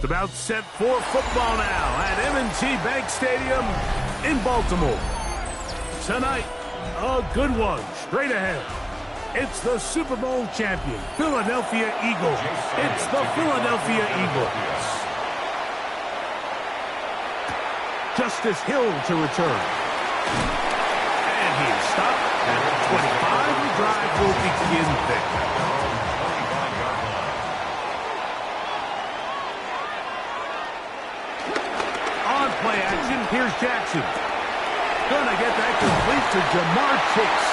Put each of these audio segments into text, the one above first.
Just about set for football now at M&T Bank Stadium in Baltimore. Tonight, a good one straight ahead. It's the Super Bowl champion, Philadelphia Eagles. It's the Philadelphia Eagles. Justice Hill to return. And he is stopped at the 25. The drive will begin there. Play action. Here's Jackson. Gonna get that complete to Jamar Chase.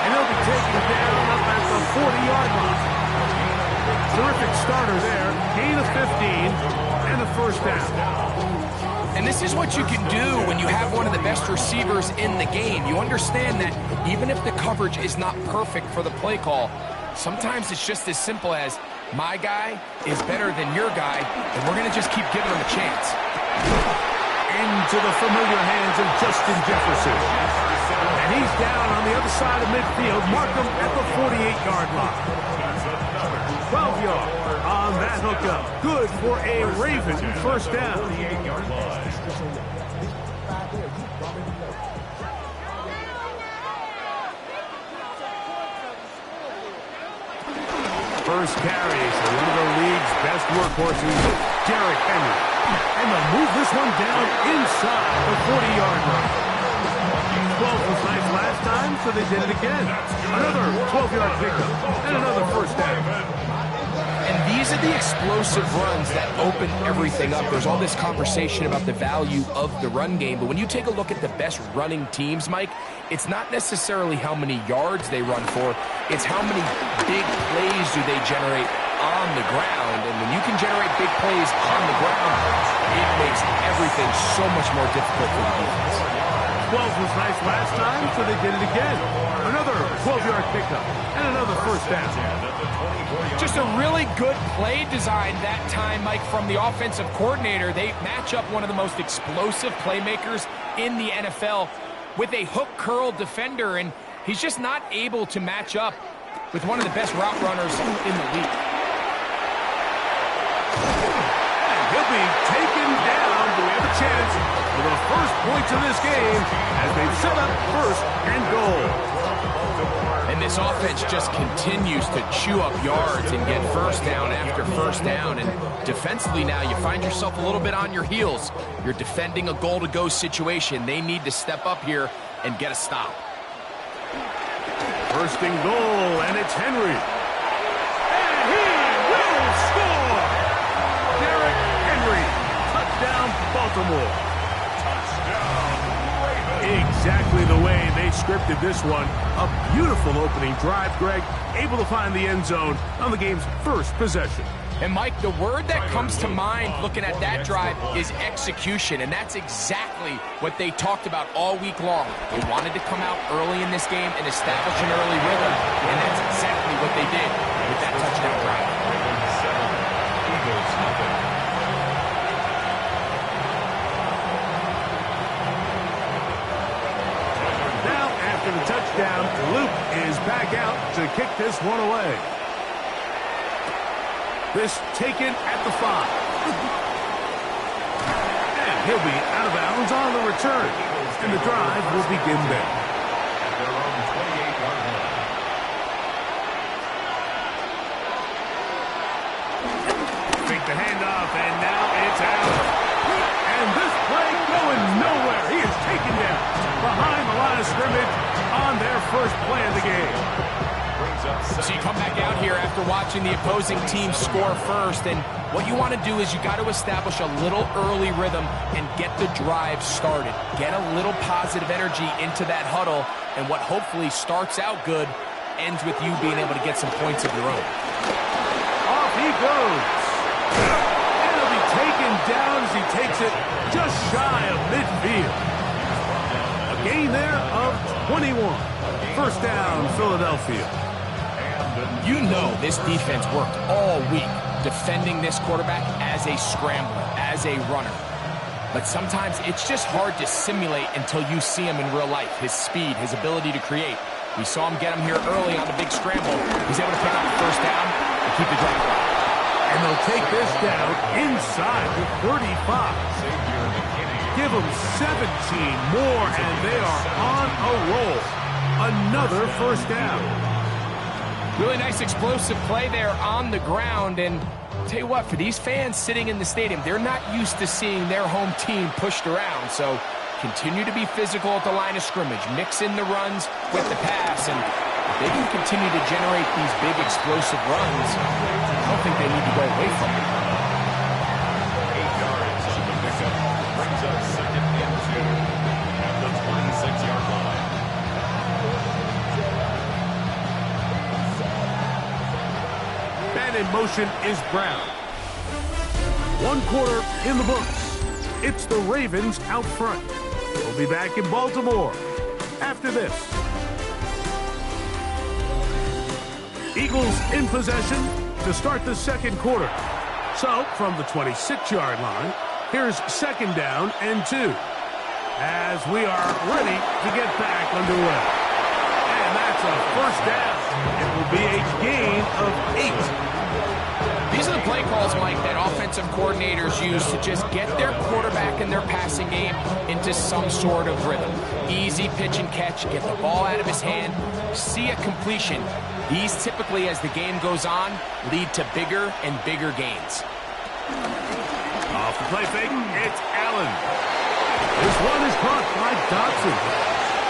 And he'll be taken down up at the 40-yard line. Terrific starter there. Gain of 15 and a first down. And this is what you can do when you have one of the best receivers in the game. You understand that even if the coverage is not perfect for the play call, sometimes it's just as simple as my guy is better than your guy, and we're going to just keep giving him a chance. Into the familiar hands of Justin Jefferson. And he's down on the other side of midfield. Mark him at the 48-yard line. 12 yards on that hookup. Good for a Raven first down. First carries for one of the league's best workhorses, Derrick Henry. And they'll move this one down inside the 40-yard line. 12 was nice last time, so they did it again. Another 12-yard pickup and another first down. And these are the explosive runs that open everything up. There's all this conversation about the value of the run game, but when you take a look at the best running teams, Mike, it's not necessarily how many yards they run for, it's how many big plays do they generate on the ground. And when you can generate big plays on the ground, it makes everything so much more difficult for the defense. 12 was nice last time, so they did it again. Another 12-yard pickup and another first down. Just a really good play design that time, Mike, from the offensive coordinator. They match up one of the most explosive playmakers in the NFL with a hook curl defender, and he's just not able to match up with one of the best route runners in the league. And he'll be taken down. Do we have a chance for the first points of this game as they set up first and goal? And this offense just continues to chew up yards and get first down after first down. And defensively now, you find yourself a little bit on your heels. You're defending a goal-to-go situation. They need to step up here and get a stop. First and goal, and it's Henry. And he will score! Derrick Henry, touchdown Baltimore. Exactly the way they scripted this one. A beautiful opening drive, Greg. Able to find the end zone on the game's first possession. And, Mike, the word that comes to mind looking at that drive is execution, and that's exactly what they talked about all week long. They wanted to come out early in this game and establish an early rhythm, and that's exactly what they did with that touchdown drive. Now, after the touchdown, Luke is back out to kick this one away. This taken at the 5. And he'll be out of bounds on the return. And the drive will begin there. Fake the handoff, and now it's out. And this play going nowhere. He is taken down behind the line of scrimmage on their first play of the game. So you come back out here after watching the opposing team score first, and what you want to do is you got to establish a little early rhythm and get the drive started. Get a little positive energy into that huddle, and what hopefully starts out good ends with you being able to get some points of your own. Off he goes. And he'll be taken down as he takes it just shy of midfield. A gain there of 21. First down, Philadelphia. You know this defense worked all week defending this quarterback as a scrambler, as a runner. But sometimes it's just hard to simulate until you see him in real life. His speed, his ability to create. We saw him get him here early on the big scramble. He's able to pick up the first down and keep the drive alive. And they'll take this down inside the 35. Give them 17 more, and they are on a roll. Another first down. Really nice explosive play there on the ground. And I'll tell you what, for these fans sitting in the stadium, they're not used to seeing their home team pushed around. So continue to be physical at the line of scrimmage. Mix in the runs with the pass. And if they can continue to generate these big explosive runs, I don't think they need to go away from it. 8 yards on the pickup. Brings up second and 2 at the 26-yard line. Man in motion is Brown. 1 quarter in the books. It's the Ravens out front. We'll be back in Baltimore after this. Eagles in possession to start the second quarter. So, from the 26-yard line, here's second down and 2. As we are ready to get back underway. And that's a first down. It will be a gain of 8. These are the play calls, Mike, that offensive coordinators use to just get their quarterback and their passing game into some sort of rhythm. Easy pitch and catch, get the ball out of his hand, see a completion. These typically, as the game goes on, lead to bigger and bigger gains. Off the play fake, it's Allen. This one is caught by Dotson.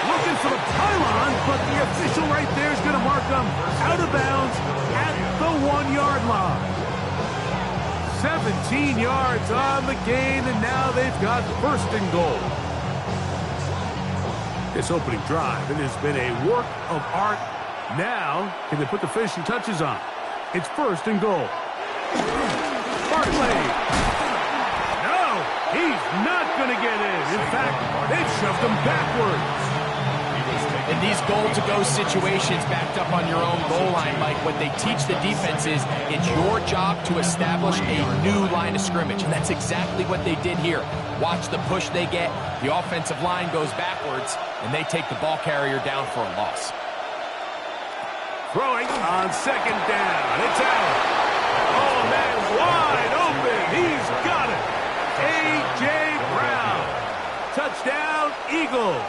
Looking for the pylon, but the official right there is going to mark them out of bounds at the 1-yard line. 17 yards on the gain, and now they've got first and goal. This opening drive, it has been a work of art. Now, can they put the finishing touches on? It's first and goal. Barkley. No, he's not going to get in. In fact, they've shoved him backwards. In these goal-to-go situations backed up on your own goal line, Mike, what they teach the defense is it's your job to establish a new line of scrimmage, and that's exactly what they did here. Watch the push they get. The offensive line goes backwards, and they take the ball carrier down for a loss. Throwing on second down. It's Allen. Oh, man, wide open. He's got it. A.J. Brown. Touchdown, Eagles.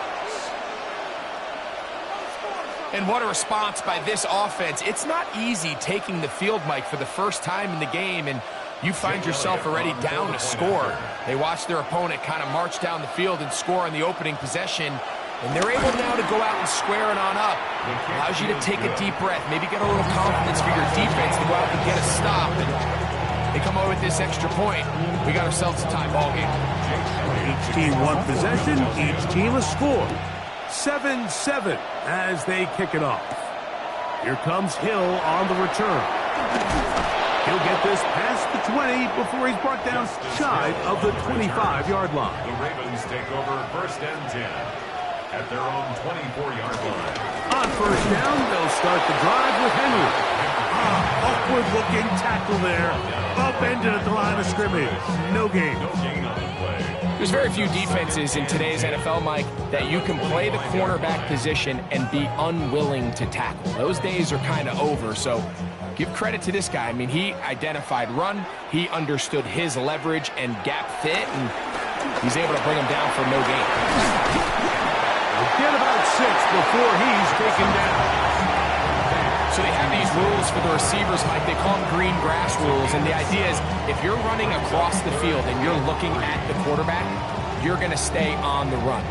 And what a response by this offense. It's not easy taking the field, Mike, for the first time in the game, and you find yourself already down to score. They watch their opponent kind of march down the field and score on the opening possession, and they're able now to go out and square it on up. Allows you to take a deep breath, maybe get a little confidence for your defense to go out and get a stop, and they come over with this extra point. We got ourselves a tie ball game. Each team one possession, each team a score. 7-7 as they kick it off. Here comes Hill on the return. He'll get this past the 20 before he's brought down shy of the 25-yard line. The Ravens take over first and 10 at their own 24-yard line. On first down, they'll start the drive with Henry. Awkward-looking tackle there. Upended at the line of scrimmage. No gain. No gain on the play. There's very few defenses in today's NFL, Mike, that you can play the cornerback position and be unwilling to tackle. Those days are kind of over, so give credit to this guy. I mean, he identified run, he understood his leverage and gap fit, and he's able to bring him down for no gain. Get about 6 before he's taken down. So they have these rules for the receivers, Mike. They call them green grass rules. And the idea is if you're running across the field and you're looking at the quarterback, you're going to stay on the run.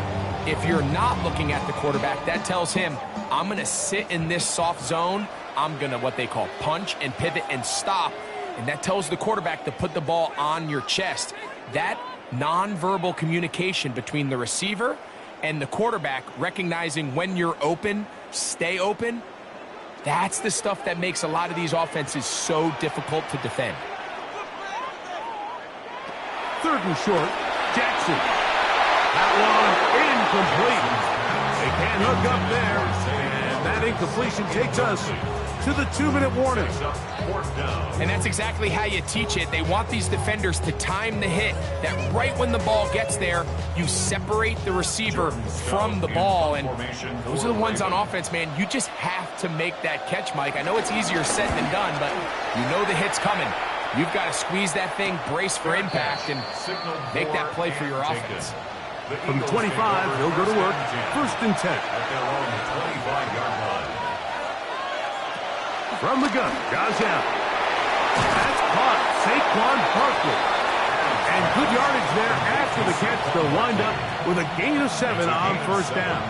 If you're not looking at the quarterback, that tells him, I'm going to sit in this soft zone. I'm going to what they call punch and pivot and stop. And that tells the quarterback to put the ball on your chest. That nonverbal communication between the receiver and the quarterback, recognizing when you're open, stay open, that's the stuff that makes a lot of these offenses so difficult to defend. Third and short, Jackson. That one incomplete. They can't hook up there. And that incompletion takes us to the 2-minute warning. And that's exactly how you teach it. They want these defenders to time the hit, that right when the ball gets there, you separate the receiver from the ball. And those are the ones on offense, man. You just have to make that catch, Mike. I know it's easier said than done, but you know the hit's coming. You've got to squeeze that thing, brace for impact, and make that play for your offense. From the 25, he'll go to work. 1st and 10. At their own 25-yard line. From the gun, Josh Allen. That's caught. Saquon Barkley. And good yardage there after the catch. They'll wind up with a gain of 7 on 1st down.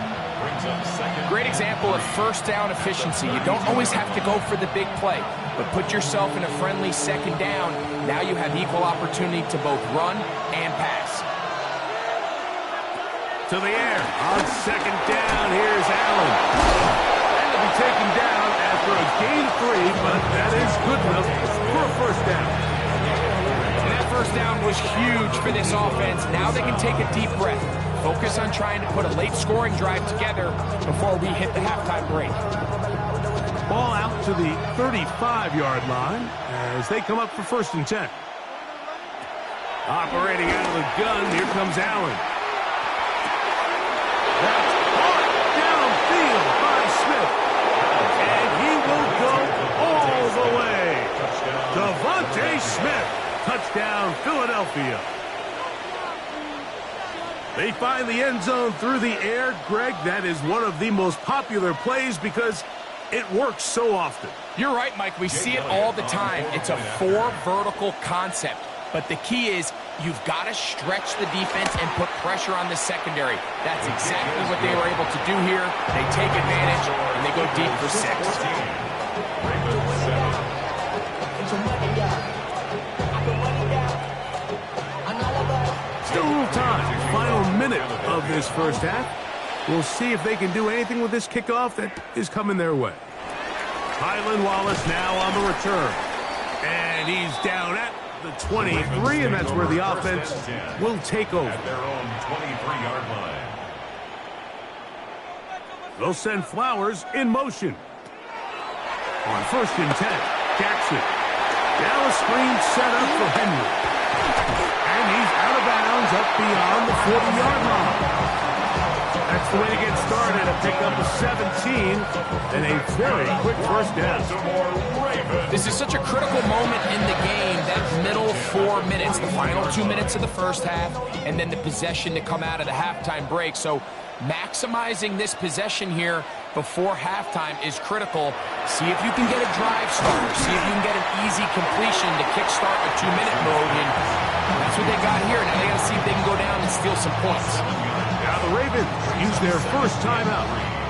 Great example of 1st down efficiency. You don't always have to go for the big play, but put yourself in a friendly 2nd down. Now you have equal opportunity to both run and pass. To the air. On 2nd down, here's Allen. And he'll be taken down after a gain of 3, but that is good enough for a 1st down. And that 1st down was huge for this offense. Now they can take a deep breath. Focus on trying to put a late scoring drive together before we hit the halftime break. Ball out to the 35-yard line as they come up for 1st and 10. Operating out of the gun, here comes Allen. That's caught downfield by Smith. And he will go all the way. Devontae Smith. Touchdown, Philadelphia. They find the end zone through the air. Greg, that is one of the most popular plays because it works so often. You're right, Mike. We see it all the time. It's a 4 vertical concept. But the key is you've got to stretch the defense and put pressure on the secondary. That's exactly what they were able to do here. They take advantage, and they go deep for 6. Still a little time. Final minute of this 1st half. We'll see if they can do anything with this kickoff that is coming their way. Tylan Wallace now on the return. And he's down at the 23, and that's where the offense will take over. At their own 23-yard line. They'll send Flowers in motion. On 1st and 10, Jackson. Now a screen set up for Henry. And he's out of bounds up beyond the 40-yard line. That's the way to get started. A pickup of 17 and a very quick 1st down. This is such a critical moment in the game, that middle 4 minutes, the final 2 minutes of the 1st half, and then the possession to come out of the halftime break. So maximizing this possession here before halftime is critical. See if you can get a drive starter. See if you can get an easy completion to kickstart a 2-minute mode. And that's what they got here. Now they got to see if they can go down and steal some points. Now the Ravens use their 1st timeout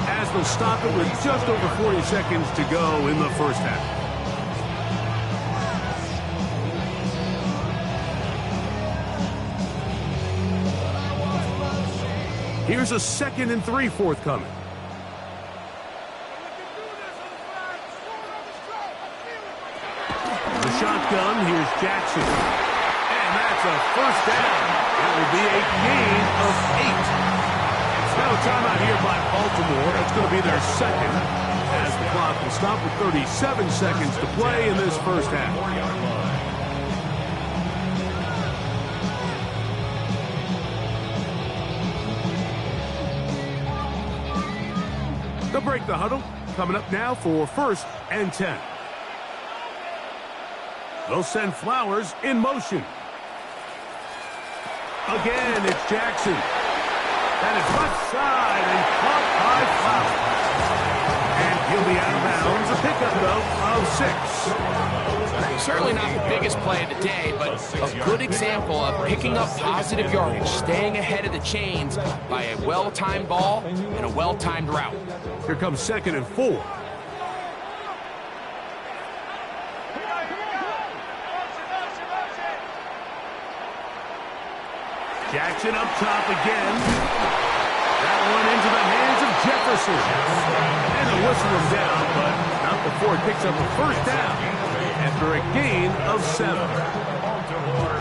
as they'll stop it with just over 40 seconds to go in the 1st half. Here's a 2nd and 3 forthcoming. The shotgun, here's Jackson. And that's a 1st down. It will be a gain of 8. Now a timeout here by Baltimore. That's going to be their 2nd as the clock will stop with 37 seconds to play in this 1st half. They'll break the huddle. Coming up now for 1st and 10. They'll send Flowers in motion. Again, it's Jackson. That is left side and caught by Flowers. And he'll be out of bounds. A pickup, though, of 6. Certainly not the biggest play of the day, but a good example of picking up positive yardage, staying ahead of the chains by a well-timed ball and a well-timed route. Here comes 2nd and 4. Jackson up top again. That one into the hands of Jefferson. And they'll whistle him down, but not before it picks up a 1st down after a gain of 7.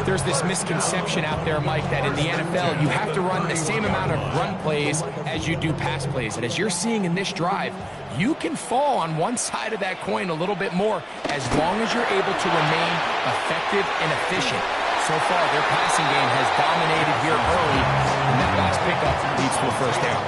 There's this misconception out there, Mike, that in the NFL, you have to run the same amount of run plays as you do pass plays. And as you're seeing in this drive, you can fall on one side of that coin a little bit more as long as you're able to remain effective and efficient. so far, their passing game has dominated here early, and that last pickup leads to a first down.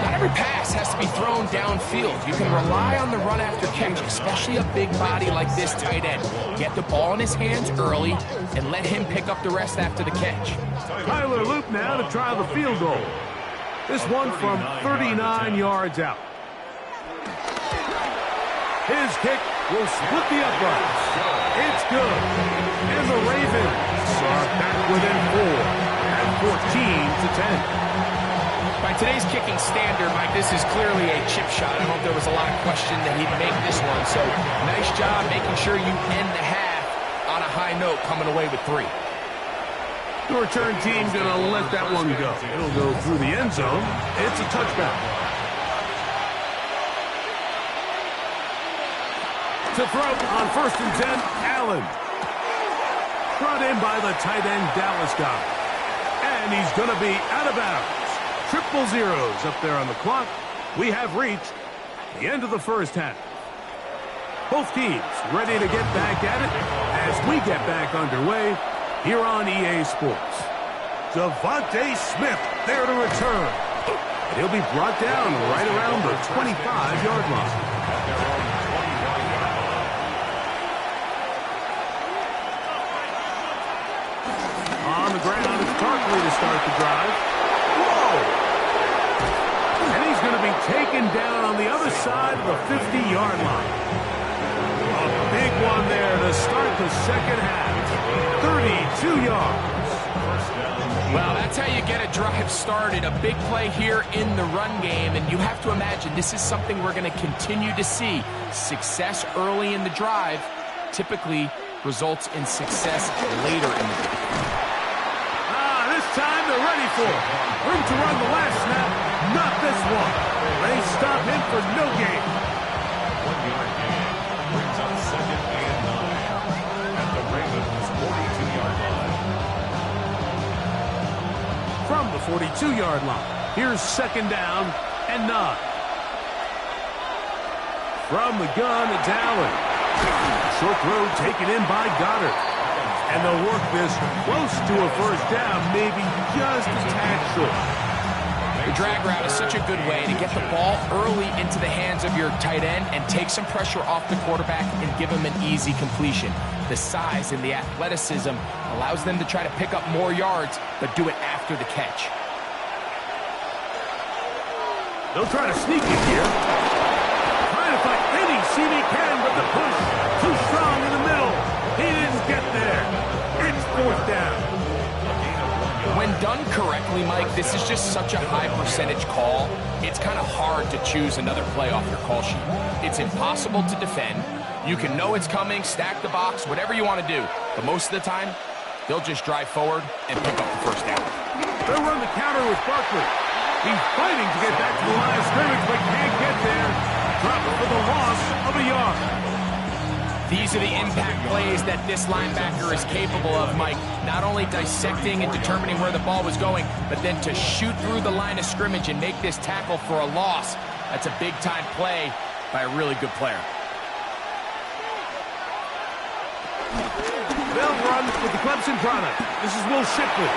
Not every pass has to be thrown downfield. You can rely on the run after catch, especially a big body like this tight end. Get the ball in his hands early and let him pick up the rest after the catch. Tyler Loop now to try the field goal. This one from 39 yards out. His kick will split the uprights. It's good. And the Ravens are back within 4 at 14-10. By today's kicking standard, Mike, this is clearly a chip shot. I don't know if there was a lot of question that he'd make this one. So nice job making sure you end the half on a high note, coming away with 3. The return team going to let that one go. It'll go through the end zone. It's a touchdown. To throw on 1st and 10, Allen. Brought in by the tight end Dallas guy. And he's going to be out of bounds. Triple zeros up there on the clock. We have reached the end of the first half. Both teams ready to get back at it as we get back underway here on EA Sports. Devontae Smith there to return. And he'll be brought down right around the 25-yard line. On the ground, it's Barkley to start the drive. Whoa! And he's going to be taken down on the other side of the 50-yard line. A big one there to start the second half. 32 yards. Well, that's how you get a drive started. A big play here in the run game, and you have to imagine this is something we're going to continue to see. Success early in the drive typically results in success later in the game. This time they're ready for it. Room to run the last snap. Not this one. They stop him for no gain. 1-yard gain brings up 2nd and 9 at the Ravens' 42-yard line. From the 42-yard line, here's 2nd down and 9. From the gun, it's Allen. Short throw taken in by Goddard. And they'll work this close to a first down, maybe just a tad short. The drag route is such a good way to get the ball early into the hands of your tight end and take some pressure off the quarterback and give him an easy completion. The size and the athleticism allows them to try to pick up more yards, but do it after the catch. They'll try to sneak it here. Trying to find any seam he can, but the push too strong in the middle. He didn't get there. It's 4th down. When done correctly, Mike, this is just such a high percentage call. It's kind of hard to choose another play off your call sheet. It's impossible to defend. You can know it's coming, stack the box, whatever you want to do. But most of the time, they'll just drive forward and pick up the first down. They'll run the counter with Barkley. He's fighting to get back to the line of scrimmage, but can't get there. Drop it for the loss of a yard. These are the impact plays that this linebacker is capable of, Mike. Not only dissecting and determining where the ball was going, but then to shoot through the line of scrimmage and make this tackle for a loss. That's a big-time play by a really good player. They'll run with the Clemson product. This is Will Shipley.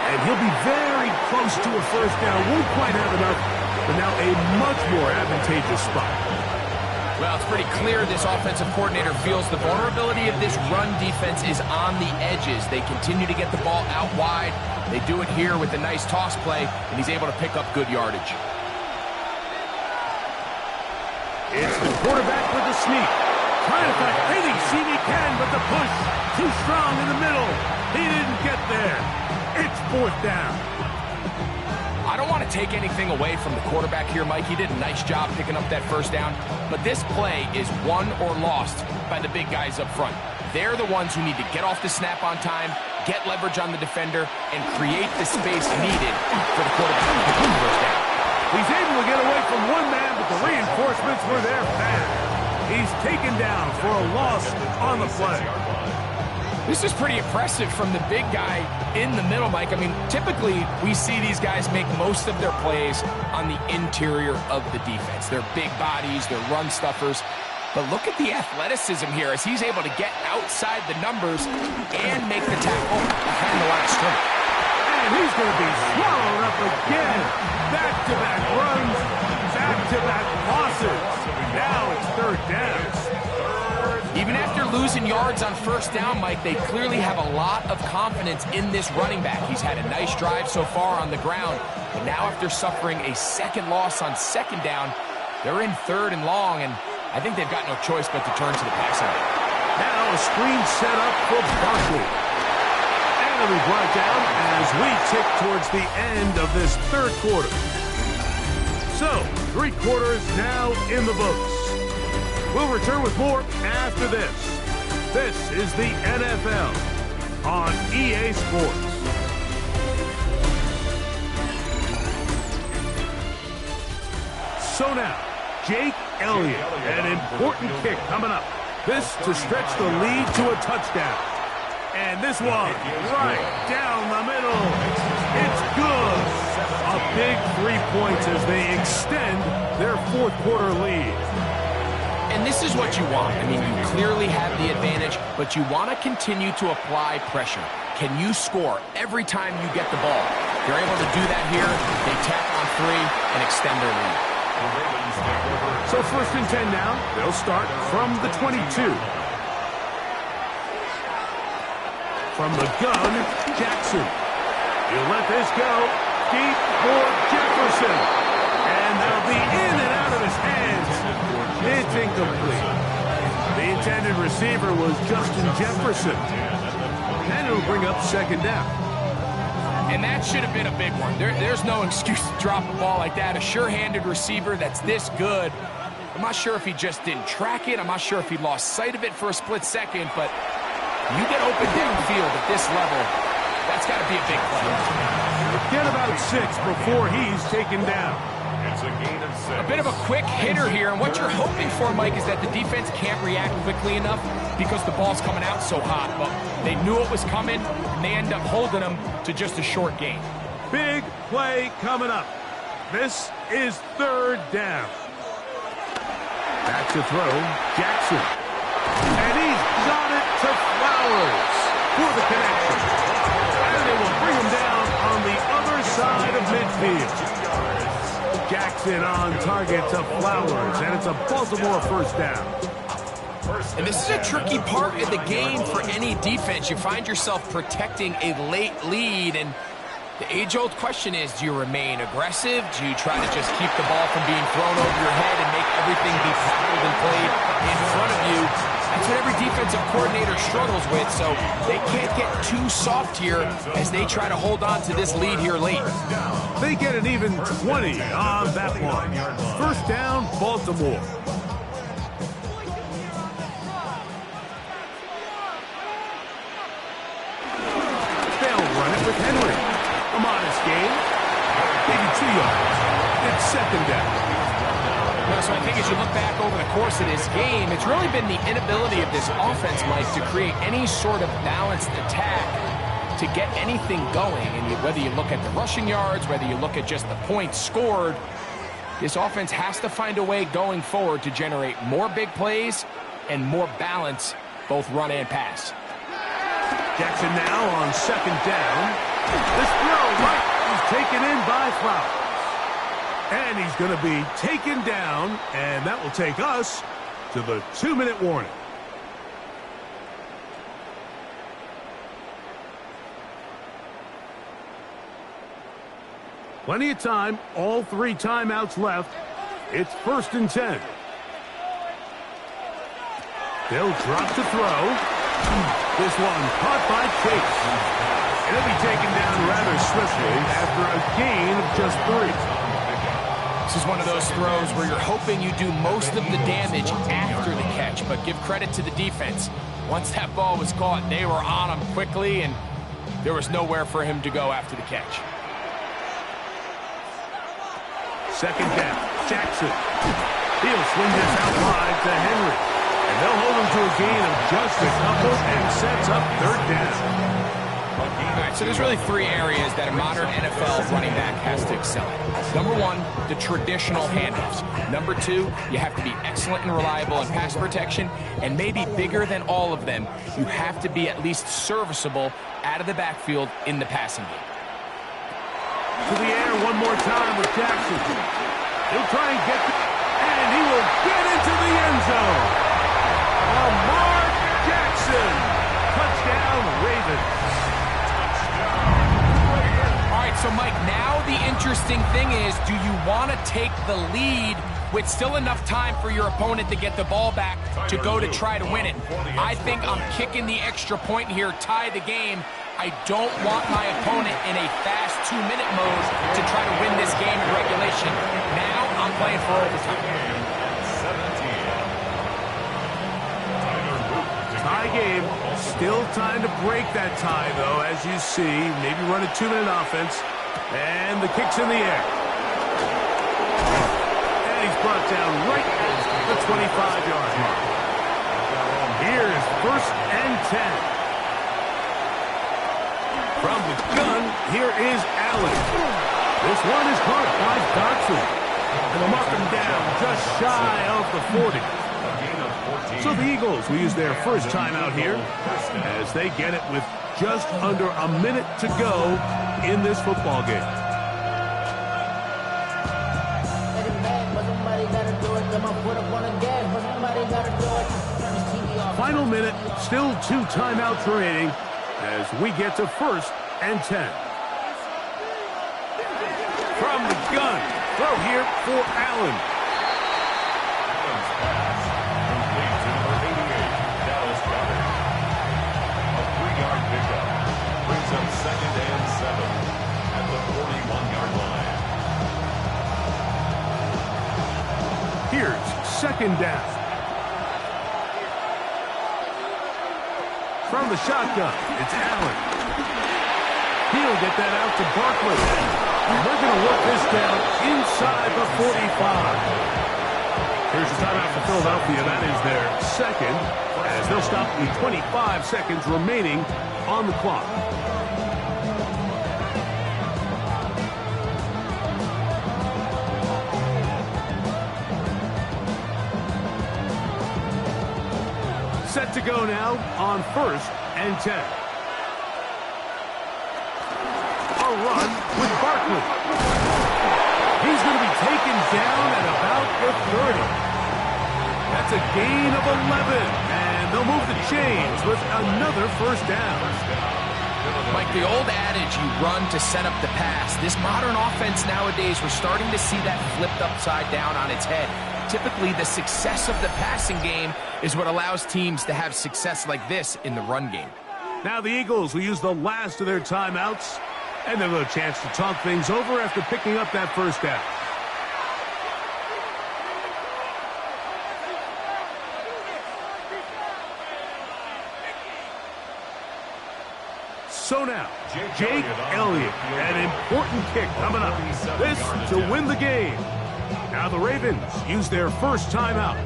And he'll be very close to a first down. Won't quite have enough, but now a much more advantageous spot. Well, it's pretty clear this offensive coordinator feels the vulnerability of this run defense is on the edges. They continue to get the ball out wide. They do it here with a nice toss play, and he's able to pick up good yardage. It's the quarterback with the sneak. Trying to find any seam he can, but the push too strong in the middle. He didn't get there. It's 4th down. I don't want to take anything away from the quarterback here, Mike. He did a nice job picking up that first down. But this play is won or lost by the big guys up front. They're the ones who need to get off the snap on time, get leverage on the defender, and create the space needed for the quarterback to pick up the first down. He's able to get away from one man, but the reinforcements were there fast. He's taken down for a loss on the play. This is pretty impressive from the big guy in the middle, Mike. I mean, typically we see these guys make most of their plays on the interior of the defense. They're big bodies, they're run stuffers. But look at the athleticism here as he's able to get outside the numbers and make the tackle behind the line of scrimmage. And he's going to be swallowed up again. Back-to-back runs, back-to-back losses. Now it's third down. Even after losing yards on first down, Mike, they clearly have a lot of confidence in this running back. He's had a nice drive so far on the ground, but now after suffering a second loss on second down, they're in third and long, and I think they've got no choice but to turn to the passing game. Now a screen set up for Barkley. And it'll be brought down as we tick towards the end of this third quarter. So, 3 quarters now in the books. We'll return with more after this. This is the NFL on EA Sports. So now, Jake Elliott, an important kick coming up. This to stretch the lead to a touchdown. And this one, right down the middle. It's good. A big 3 points as they extend their fourth quarter lead. And this is what you want. I mean, you clearly have the advantage, but you want to continue to apply pressure. Can you score every time you get the ball? They're able to do that here. They tack on 3 and extend their lead. So first and 10 now. They'll start from the 22. From the gun, Jackson. He'll let this go. Deep for Jefferson. And they'll be in and out of his hands. It's incomplete. The intended receiver was Justin Jefferson. And it'll bring up second down. And that should have been a big one. There's no excuse to drop a ball like that. A sure-handed receiver that's this good. I'm not sure if he just didn't track it. I'm not sure if he lost sight of it for a split second, but you get open downfield at this level, that's got to be a big play. Get about 6 before he's taken down. It's a gain of 6. A bit of a quick hitter here, and what you're hoping for, Mike, is that the defense can't react quickly enough because the ball's coming out so hot. But they knew it was coming, and they end up holding them to just a short gain. Big play coming up. This is third down. Back to throw, Jackson. And he's got it to Flowers for the connection. And they will bring him down on the other side of midfield. Jackson on target to Flowers, and it's a Baltimore first down. And this is a tricky part of the game for any defense. You find yourself protecting a late lead, and the age-old question is, do you remain aggressive? Do you try to just keep the ball from being thrown over your head and make everything be tackled and played in front of you? That's what every defensive coordinator struggles with, so they can't get too soft here as they try to hold on to this lead here late. They get an even 20 on that one. First down, Baltimore. They'll run it with Henry. A modest gain. Maybe 2 yards. It's second down. So I think as you look back over the course of this game, it's really been the inability of this offense, Mike, to create any sort of balanced attack to get anything going. And whether you look at the rushing yards, whether you look at just the points scored, this offense has to find a way going forward to generate more big plays and more balance, both run and pass. Jackson now on second down. This throw right is taken in by Flowers. And he's going to be taken down, and that will take us to the 2-minute warning. Plenty of time, all 3 timeouts left. It's first and 10. They'll drop to throw. This one caught by Chase. It'll be taken down rather swiftly after a gain of just 3. This is one of those throws where you're hoping you do most of the damage after the catch, but give credit to the defense. Once that ball was caught, they were on him quickly, and there was nowhere for him to go after the catch. Second down, Jackson. He'll swing this out wide to Henry. And they'll hold him to a gain of just a couple and sets up third down. All right, So there's really three areas that a modern NFL running back has to excel at. Number one, the traditional handoffs. Number two, you have to be excellent and reliable in pass protection. And maybe bigger than all of them, you have to be at least serviceable out of the backfield in the passing game. To the air one more time with Jackson. He'll try and get and he will get into the end zone. Lamar Jackson. Touchdown, Ravens. All right, so Mike, now the interesting thing is, do you want to take the lead with still enough time for your opponent to get the ball back to go to try to win it? I think I'm kicking the extra point here, tie the game. I don't want my opponent in a fast 2-minute mode to try to win this game in regulation. Now I'm playing for overtime. Tie game. Still time to break that tie, though, as you see. Maybe run a 2-minute offense. And the kick's in the air. And he's brought down right at the 25-yard mark. Here's 1st and 10. From the gun, here is Allen. This one is caught by Dotson. And they'll mark him down just shy of the 40. So the Eagles will use their first timeout here as they get it with just under a minute to go in this football game. Final minute, still 2 timeouts remaining as we get to 1st and 10. From the gun, throw here for Allen. Brings up 2nd and 7 at the 41-yard line. Here's 2nd down. From the shotgun, it's Allen. He'll get that out to Barkley. And we're going to work this down inside the 45. Here's the timeout for Philadelphia. That is their 2nd, as they'll stop with 25 seconds remaining on the clock. Set to go now on 1st and 10. A run with Barkley. He's going to be taken down at about the 30. That's a gain of 11, and they'll move the chains with another 1st down. Mike, the old adage, you run to set up the pass. This modern offense nowadays, we're starting to see that flipped upside down on its head. Typically, the success of the passing game is what allows teams to have success like this in the run game. Now the Eagles will use the last of their timeouts, and they'll have a chance to talk things over after picking up that 1st down. So now, Jake Elliott, an important kick coming up. This to win the game. Now the Ravens use their first timeout.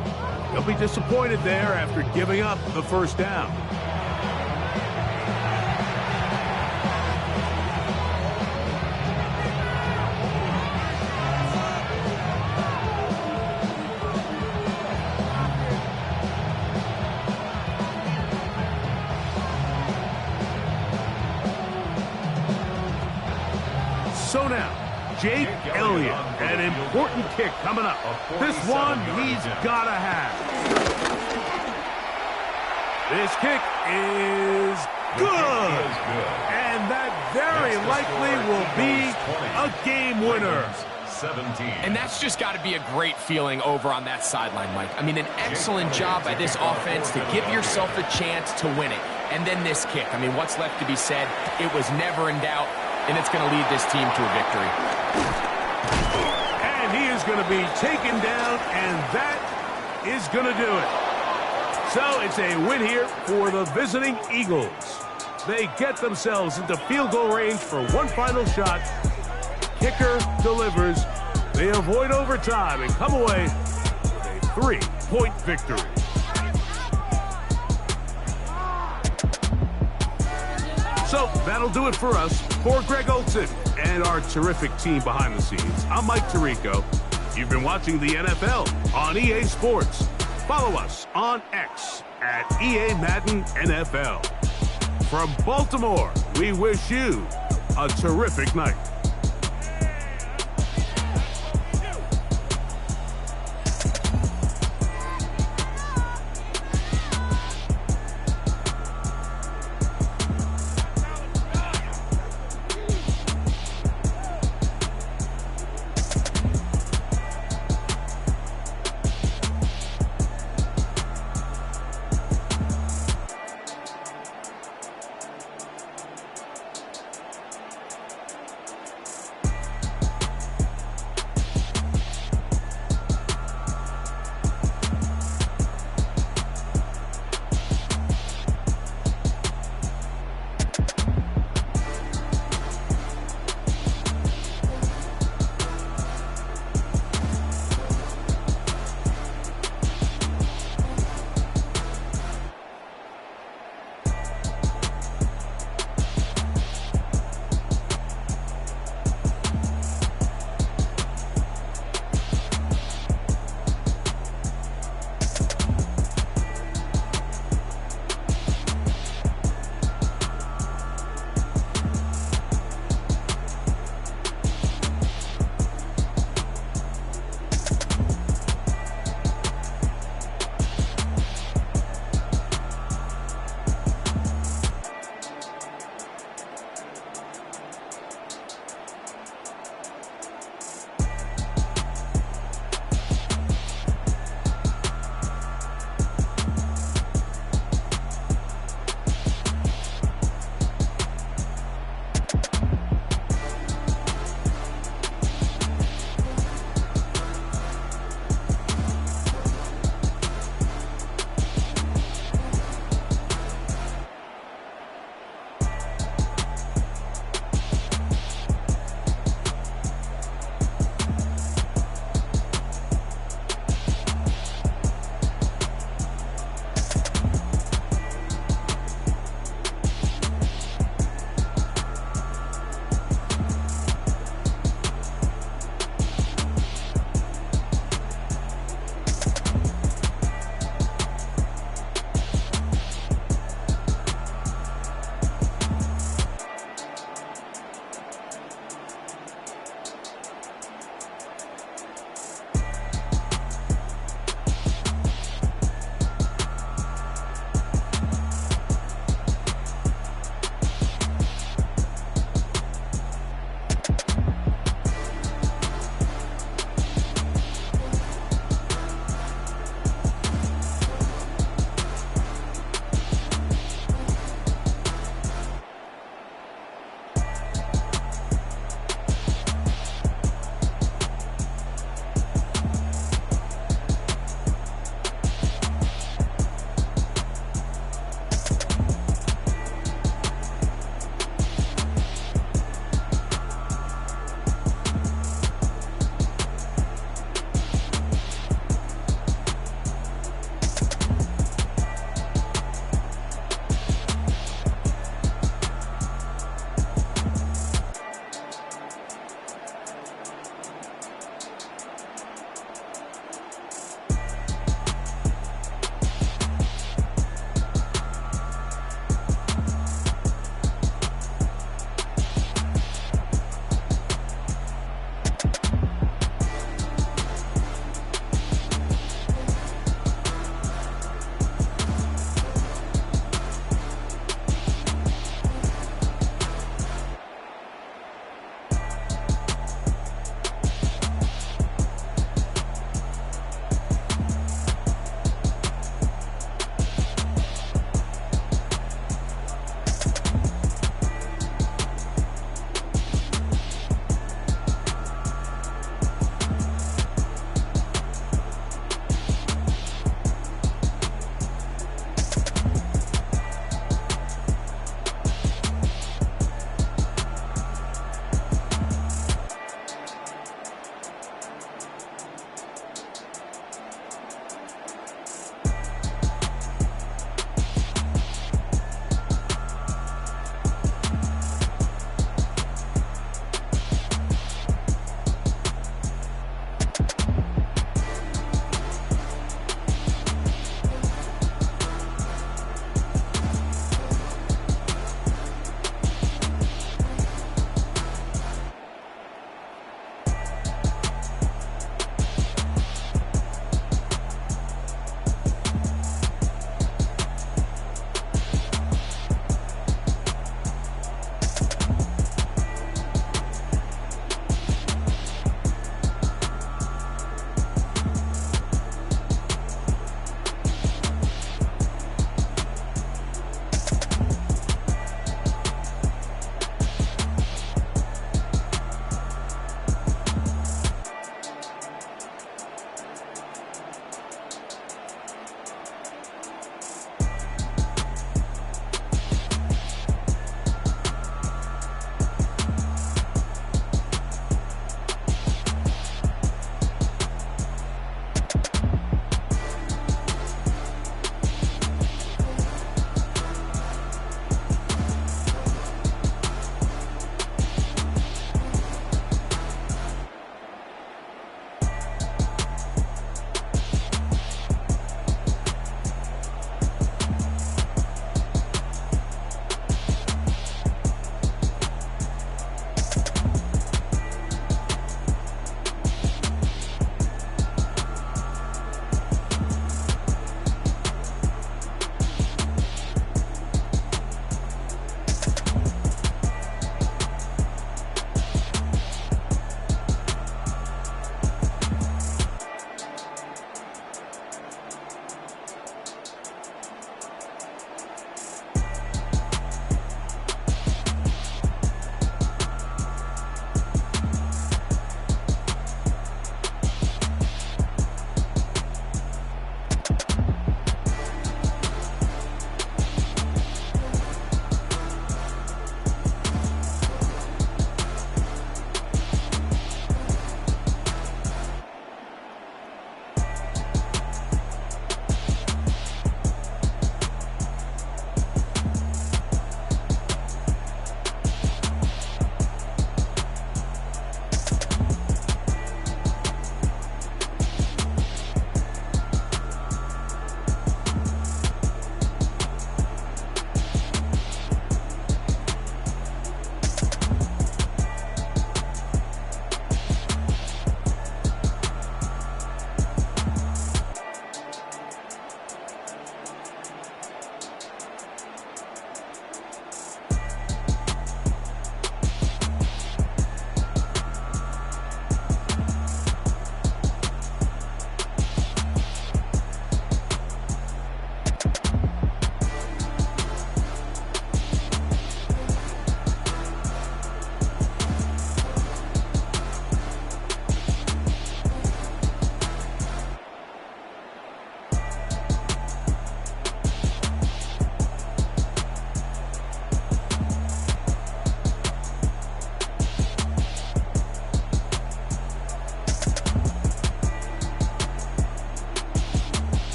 They'll be disappointed there after giving up the 1st down. So now, Jake Elliott, an important kick coming up. This one he's got to have. This kick is good. And that very likely will be a game winner. 17. And that's just got to be a great feeling over on that sideline, Mike. I mean, an excellent job by this offense to give yourself a chance to win it. And then this kick. I mean, what's left to be said? It was never in doubt, and it's going to lead this team to a victory. And he is going to be taken down, and that is going to do it. So it's a win here for the visiting Eagles. They get themselves into field goal range for one final shot. Kicker delivers. They avoid overtime and come away with a 3-point victory. So that'll do it for us. For Greg Olson and our terrific team behind the scenes, I'm Mike Tirico. You've been watching the NFL on EA Sports. Follow us on X at EA Madden NFL. From Baltimore, we wish you a terrific night.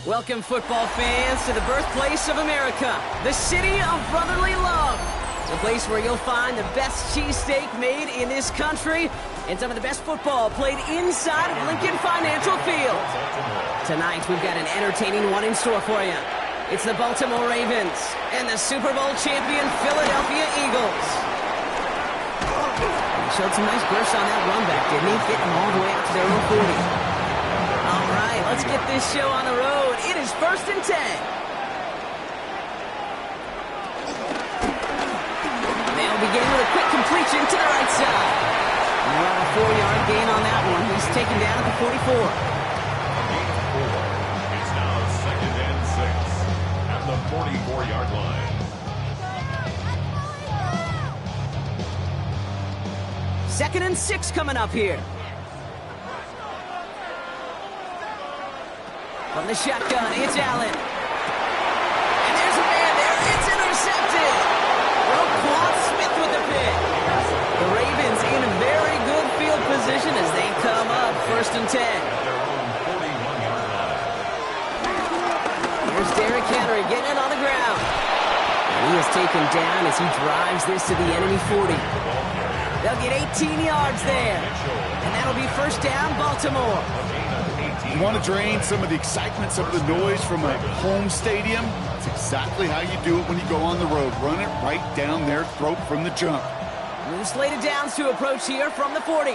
Welcome, football fans, to the birthplace of America, the city of brotherly love. The place where you'll find the best cheesesteak made in this country and some of the best football played inside of Lincoln Financial Field. Tonight, we've got an entertaining one in store for you. It's the Baltimore Ravens and the Super Bowl champion Philadelphia Eagles. He showed some nice bursts on that run back, didn't he? Getting all the way out to their own 40. All right, let's get this show on the road. It is 1st and 10. They'll begin with a quick completion to the right side. More of a 4-yard gain on that one. He's taken down at the 44. It's now 2nd and 6 at the 44-yard line. 2nd and 6 coming up here. From the shotgun, it's Allen. And there's a man there. It's intercepted. Roquan Smith with the pick. The Ravens in a very good field position as they come up 1st and 10. Here's Derrick Henry getting it on the ground. And he is taken down as he drives this to the enemy 40. They'll get 18 yards there. And that'll be 1st down, Baltimore. You want to drain some of the excitement, some of the noise from a home stadium? That's exactly how you do it when you go on the road. Run it right down their throat from the jump. New slated downs to approach here from the 40.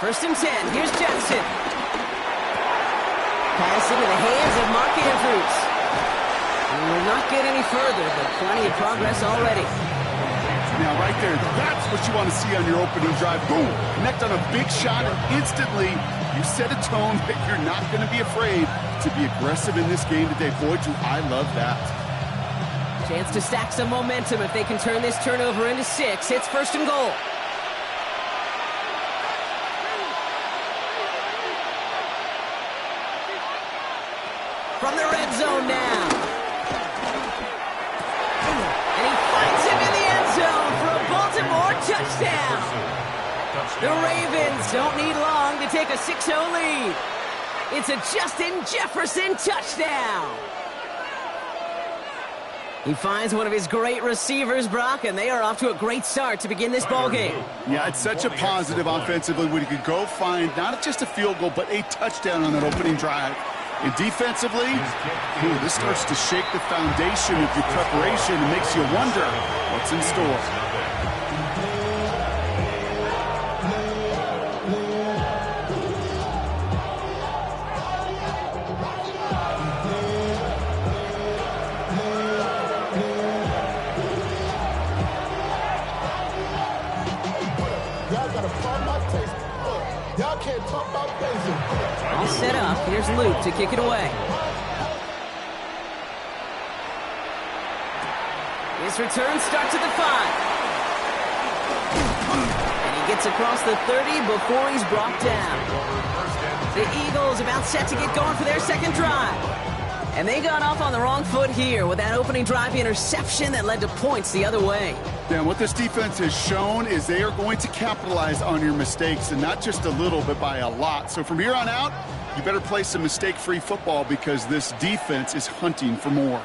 1st and 10. Here's Jackson. Pass into the hands of Mark Andrews. And will not get any further, but plenty of progress already. Now, right there, that's what you want to see on your opening drive. Boom! Connect on a big shot, and instantly you set a tone that you're not going to be afraid to be aggressive in this game today. Boy, do I love that. Chance to stack some momentum if they can turn this turnover into 6. It's 1st and goal. From the red zone now. And he finds him in the end zone for a Baltimore touchdown. The Ravens don't need long to take a 6-0 lead. It's a Justin Jefferson touchdown. He finds one of his great receivers, Brock, and they are off to a great start to begin this ballgame. Yeah, it's such a positive offensively when you could go find not just a field goal, but a touchdown on that opening drive. And defensively, this starts to shake the foundation of your preparation and makes you wonder what's in store. All set up. Here's Luke to kick it away. His return starts at the 5. And he gets across the 30 before he's brought down. The Eagles about set to get going for their second drive. And they got off on the wrong foot here with that opening drive interception that led to points the other way. Yeah, what this defense has shown is they are going to capitalize on your mistakes, and not just a little, but by a lot. So from here on out, you better play some mistake-free football because this defense is hunting for more.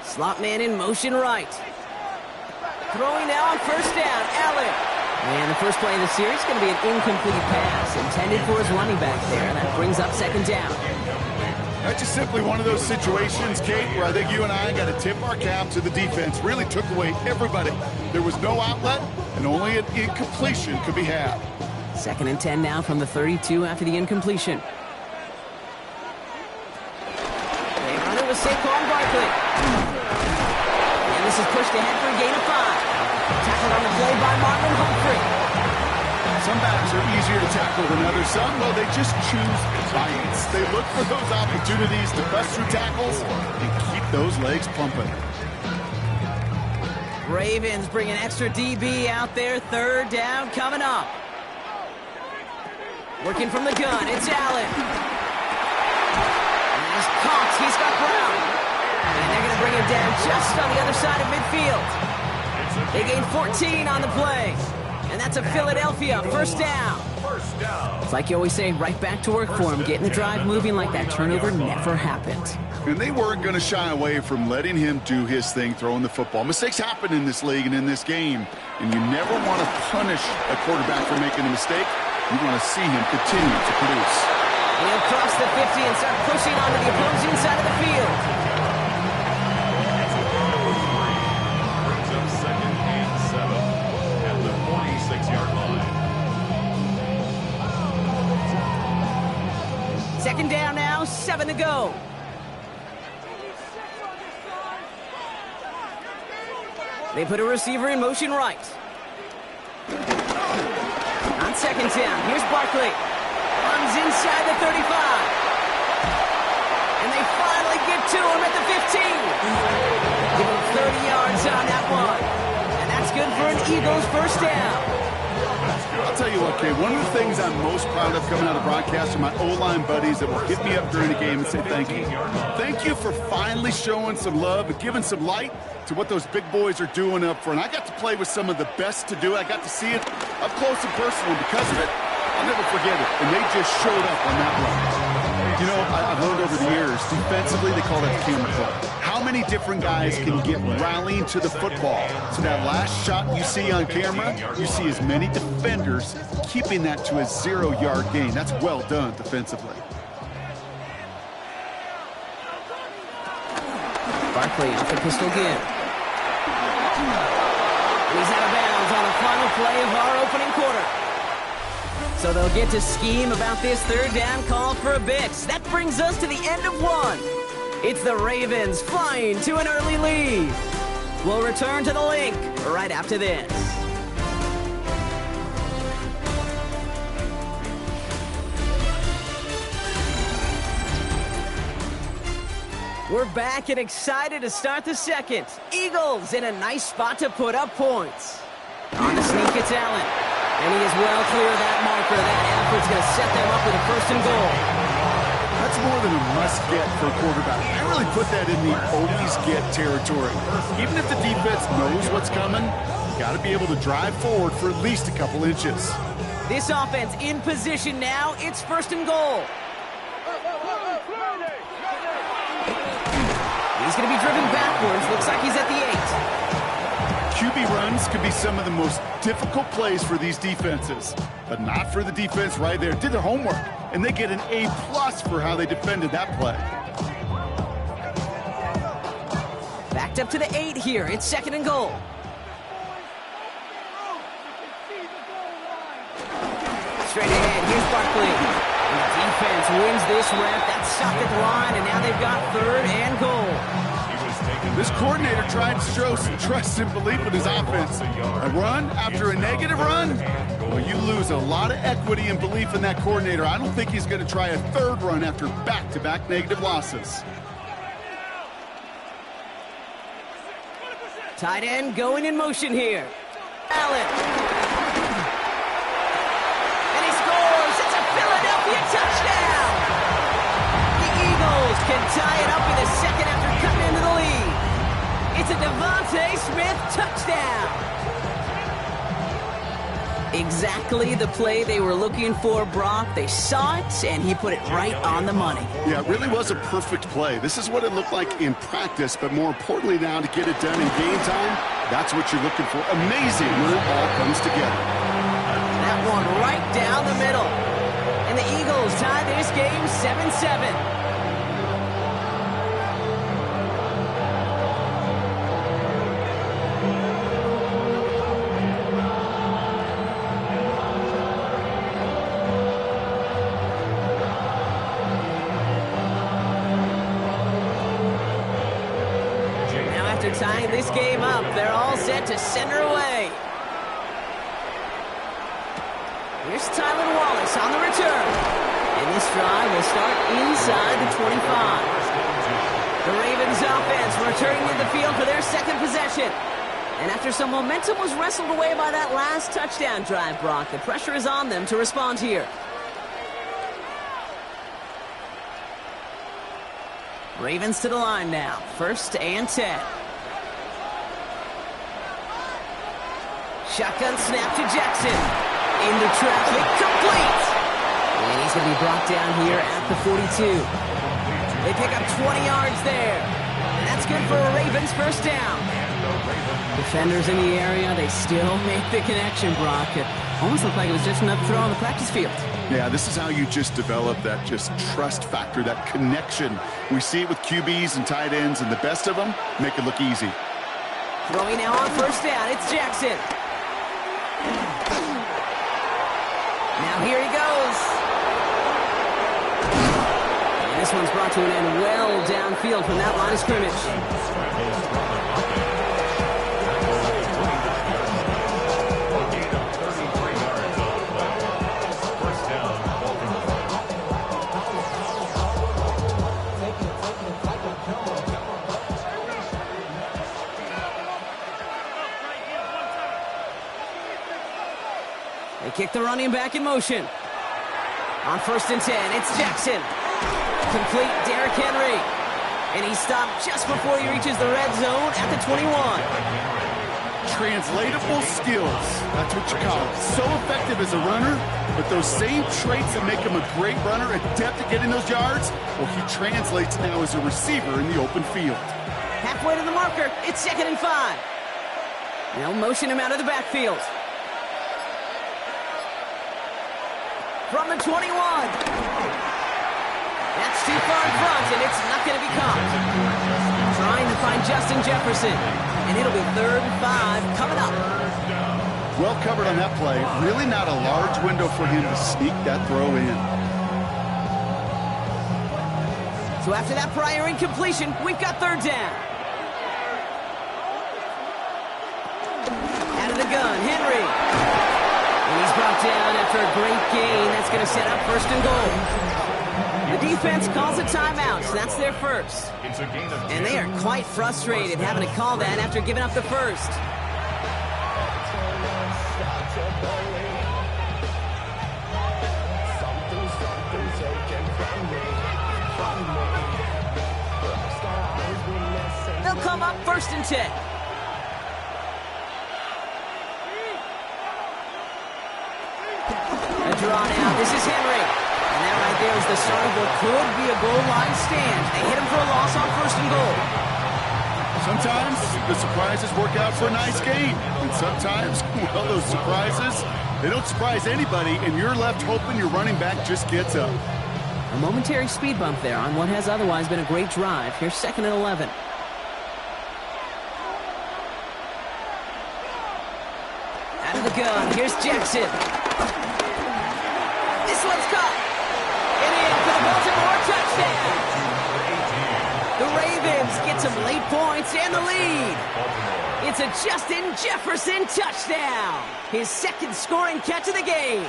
Slot man in motion right. Throwing now on 1st down, Allen. And the first play of the series is going to be an incomplete pass intended for his running back there. And that brings up 2nd down. That's just simply one of those situations, Kate, where I think you and I got to tip our cap to the defense. Really took away everybody. There was no outlet, and only an incompletion could be had. 2nd and 10 now from the 32 after the incompletion. They run it with Saquon Barkley. And this is pushed ahead for a gain of 5. Tackled on the play by Marlon Humphrey. Some backs are easier to tackle than others. Some, well, they just choose violence. They look for those opportunities to bust through tackles and keep those legs pumping. Ravens bring an extra DB out there. 3rd down coming up. Working from the gun, it's Allen. And there's Cox, he's got Brown. And they're going to bring him down just on the other side of midfield. They gain 14 on the play. And that's a Philadelphia 1st down. down. It's like you always say, right back to work for him, getting the drive moving like that turnover never happened. And they weren't going to shy away from letting him do his thing, throwing the football. Mistakes happen in this league and in this game, and you never want to punish a quarterback for making a mistake. You want to see him continue to produce. He'll cross the 50 and start pushing onto the opposing side of the field. Brings up 2nd and 7 at the 46-yard line. Second down now, 7 to go. They put a receiver in motion right. On second down, here's Barkley. Runs inside the 35. And they finally get to him at the 15. Give him 30 yards on that one. And that's good for an Eagles first down. I'll tell you what, Kay, one of the things I'm most proud of coming out of broadcast are my O-line buddies that will hit me up during the game and say thank you. Thank you for finally showing some love and giving some light to what those big boys are doing up front. I got to play with some of the best to do it. I got to see it up close and personal. Because of it, I'll never forget it. And they just showed up on that run. You know, I've learned over the years, defensively, they call that camera club. How many different guys can get rallying to the football? So that last shot you see on camera, you see as many defenders keeping that to a 0-yard gain. That's well done defensively. Barkley off the pistol again. He's out of bounds on the final play of our opening quarter. So they'll get to scheme about this third down call for a bit. That brings us to the end of one. It's the Ravens flying to an early lead. We'll return to the link right after this. We're back and excited to start the second. Eagles in a nice spot to put up points. On the sneak, it's Allen. And he is well clear of that marker. That effort's going to set them up with a 1st and goal. That's more than a must-get for a quarterback. I really put that in the always-get territory. Even if the defense knows what's coming, you got to be able to drive forward for at least a couple inches. This offense in position now. It's 1st and goal. He's going to be driven backwards. Looks like he's at the 8. QB runs could be some of the most difficult plays for these defenses, but not for the defense right there. Did their homework, and they get an A+ for how they defended that play. Backed up to the 8 here. It's 2nd and goal. Straight ahead. Here's Barkley. And the defense wins this rep. That's stopped at the line, and now they've got 3rd and goal. This coordinator tried to show some trust and belief in his offense. A run after a negative run? Well, you lose a lot of equity and belief in that coordinator. I don't think he's going to try a 3rd run after back-to-back negative losses. Tight end going in motion here. Allen. And he scores. It's a Philadelphia touchdown. The Eagles can tie it up in a second after cutting into the lead. It's a Devontae Smith touchdown. Exactly the play they were looking for, Brock. They saw it, and he put it right on the money. Yeah, it really was a perfect play. This is what it looked like in practice, but more importantly now to get it done in game time, that's what you're looking for. Amazing when it all comes together. That one right down the middle. And the Eagles tie this game 7-7. Tying this game up, they're all set to send her away. Here's Tylan Wallace on the return. And this drive will start inside the 25. The Ravens offense returning to the field for their second possession. And after some momentum was wrestled away by that last touchdown drive, Brock, the pressure is on them to respond here. Ravens to the line now. 1st and 10. Shotgun snap to Jackson. Into traffic, complete. He's going to be brought down here at the 42. They pick up 20 yards there. And that's good for a Ravens first down. Defenders in the area, they still make the connection, Brock. It almost looked like it was just another throw on the practice field. Yeah, this is how you just develop that just trust factor, that connection. We see it with QBs and tight ends, and the best of them make it look easy. Throwing now on first down, it's Jackson. Now here he goes. And this one's brought to an end well downfield from that line of scrimmage. They kick the running back in motion. On first and 10, it's Jackson. Complete Derrick Henry. And he's stopped just before he reaches the red zone at the 21. Translatable skills. That's what you call it. So effective as a runner, but those same traits that make him a great runner, adept at getting those yards, well, he translates now as a receiver in the open field. Halfway to the marker, it's 2nd and 5. They'll motion him out of the backfield. From the 21. That's too far in front, and it's not going to be caught. Trying to find Justin Jefferson, and it'll be 3rd and 5 coming up. Well covered on that play. Really not a large window for him to sneak that throw in. So after that prior incompletion, we've got 3rd down. Out of the gun, Henry. And he's brought down after a great gain. That's going to set up 1st and goal. The defense calls a timeout, so that's their first. And they are quite frustrated having to call that after giving up the first. They'll come up 1st and 10. A draw now. This is Henry. And that right there is the start of what could be a goal line stand. They hit him for a loss on 1st and goal. Sometimes the surprises work out for a nice game. And sometimes, well, those surprises, they don't surprise anybody, and you're left hoping your running back just gets up. A momentary speed bump there on what has otherwise been a great drive. Here's 2nd and 11. Out of the gun, here's Jackson. This one's caught. And in for the Baltimore touchdown. The Ravens get some late points and the lead. It's a Justin Jefferson touchdown. His 2nd scoring catch of the game.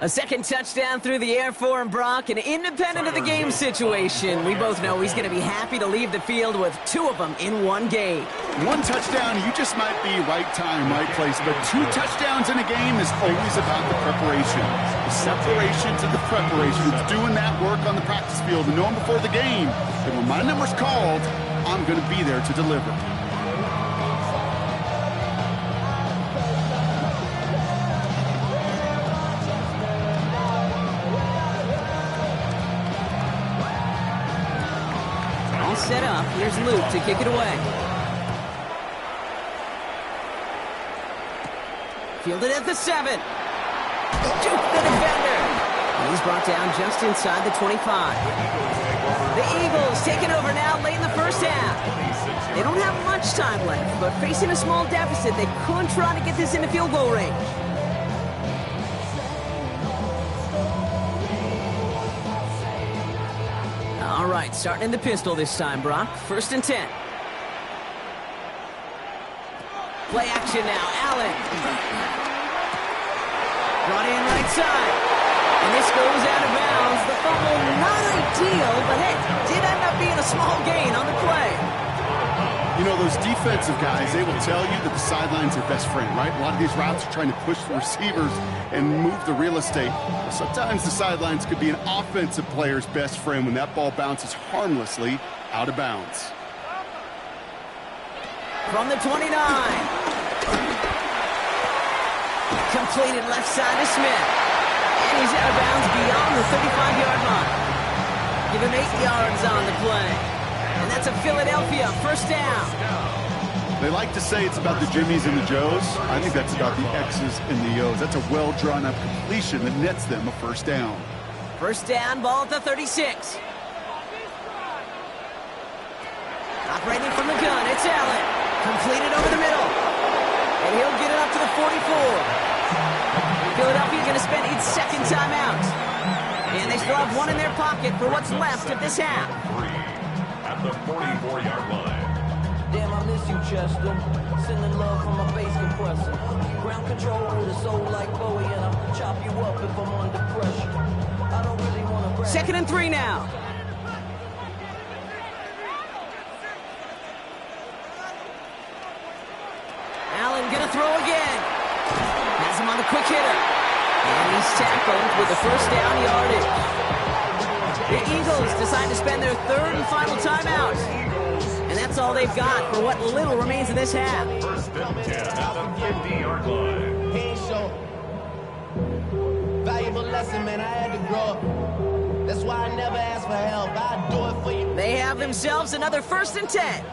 A 2nd touchdown through the air for him, Brock, and independent of the game situation, we both know he's going to be happy to leave the field with 2 of them in one game. 1 touchdown, you just might be right time, right place, but 2 touchdowns in a game is always about the preparation. The separation to the preparation. It's doing that work on the practice field and knowing before the game that when my number's called, I'm going to be there to deliver. Set up. Here's Luke to kick it away. Fielded at the 7. Juke the defender. And he's brought down just inside the 25. The Eagles taking over now late in the first half. They don't have much time left, but facing a small deficit, they could try to get this into field goal range. All right, starting in the pistol this time, Brock. 1st and 10. Play action now. Allen. Brought in right side. And this goes out of bounds. The fumble, not ideal, but hey, did end up being a small gain on the play. You know, those defensive guys, they will tell you that the sideline's their best friend, right? A lot of these routes are trying to push the receivers and move the real estate. Sometimes the sidelines could be an offensive player's best friend when that ball bounces harmlessly out of bounds. From the 29. Completed left side to Smith. And he's out of bounds beyond the 35-yard line. Give him 8 yards on the play. And that's a Philadelphia first down. They like to say it's about the Jimmies and the Joes. I think that's about the X's and the O's. That's a well-drawn-up completion that nets them a first down. First down, ball at the 36. Operating from the gun, it's Allen. Completed over the middle. And he'll get it up to the 44. Philadelphia going to spend its second timeout. And they still have one in their pocket for what's left of this half. 3 at the 44-yard line. Damn, I miss you, Chester. Sending love from my bass compressor. Ground control with a soul like Bowie, and I'll chop you up if I'm under pressure. I don't really want to brag. Second and 3 now. Allen gonna throw again. Has him on the quick hitter. And he's tackled with the first down yardage. The Eagles decide to spend their third and final timeout. And that's all they've got for what little remains of this half. First and 10 at the 50-yard line. He ain't show. Valuable lesson, man. I had to grow up. That's why I never ask for help. I'd do it for you. They have themselves another first and 10.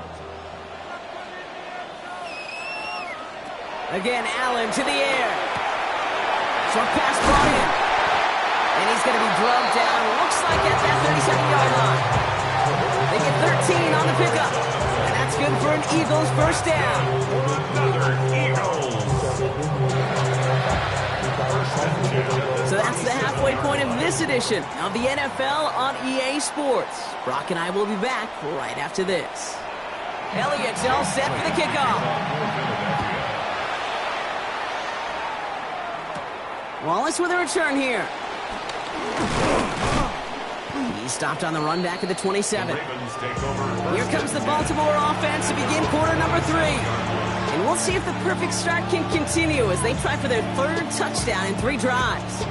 Again, Allen to the air. Short pass brought in. And he's going to be drugged down. Looks like at that 37-yard line. They get 13 on the pickup. And that's good for an Eagles first down. Another Eagles. So that's the halfway point of this edition of the NFL on EA Sports. Brock and I will be back right after this. Elliott's all set for the kickoff. Wallace with a return here. He's stopped on the run back at the 27. Here comes the Baltimore offense to begin quarter number 3. And we'll see if the perfect start can continue as they try for their third touchdown in 3 drives.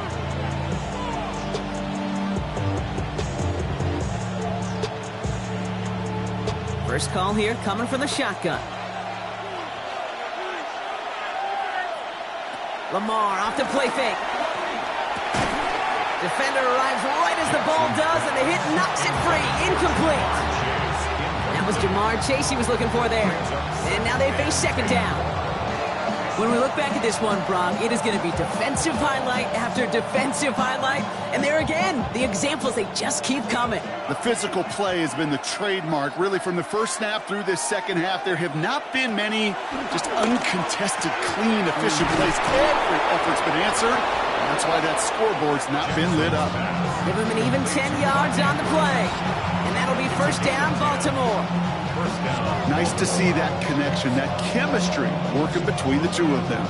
First call here coming from the shotgun. Lamar off the play fake. Defender arrives right as the ball does, and the hit knocks it free. Incomplete. That was Jamar Chase he was looking for there. And now they face second down. When we look back at this one, Brock, it is going to be defensive highlight after defensive highlight. And there again, the examples, they just keep coming. The physical play has been the trademark, really, from the first snap through this second half. There have not been many just uncontested, clean, efficient plays. Every effort's been answered. That's why that scoreboard's not been lit up. Give him an even 10 yards on the play. And that'll be first down, Baltimore. Nice to see that connection, that chemistry working between the two of them.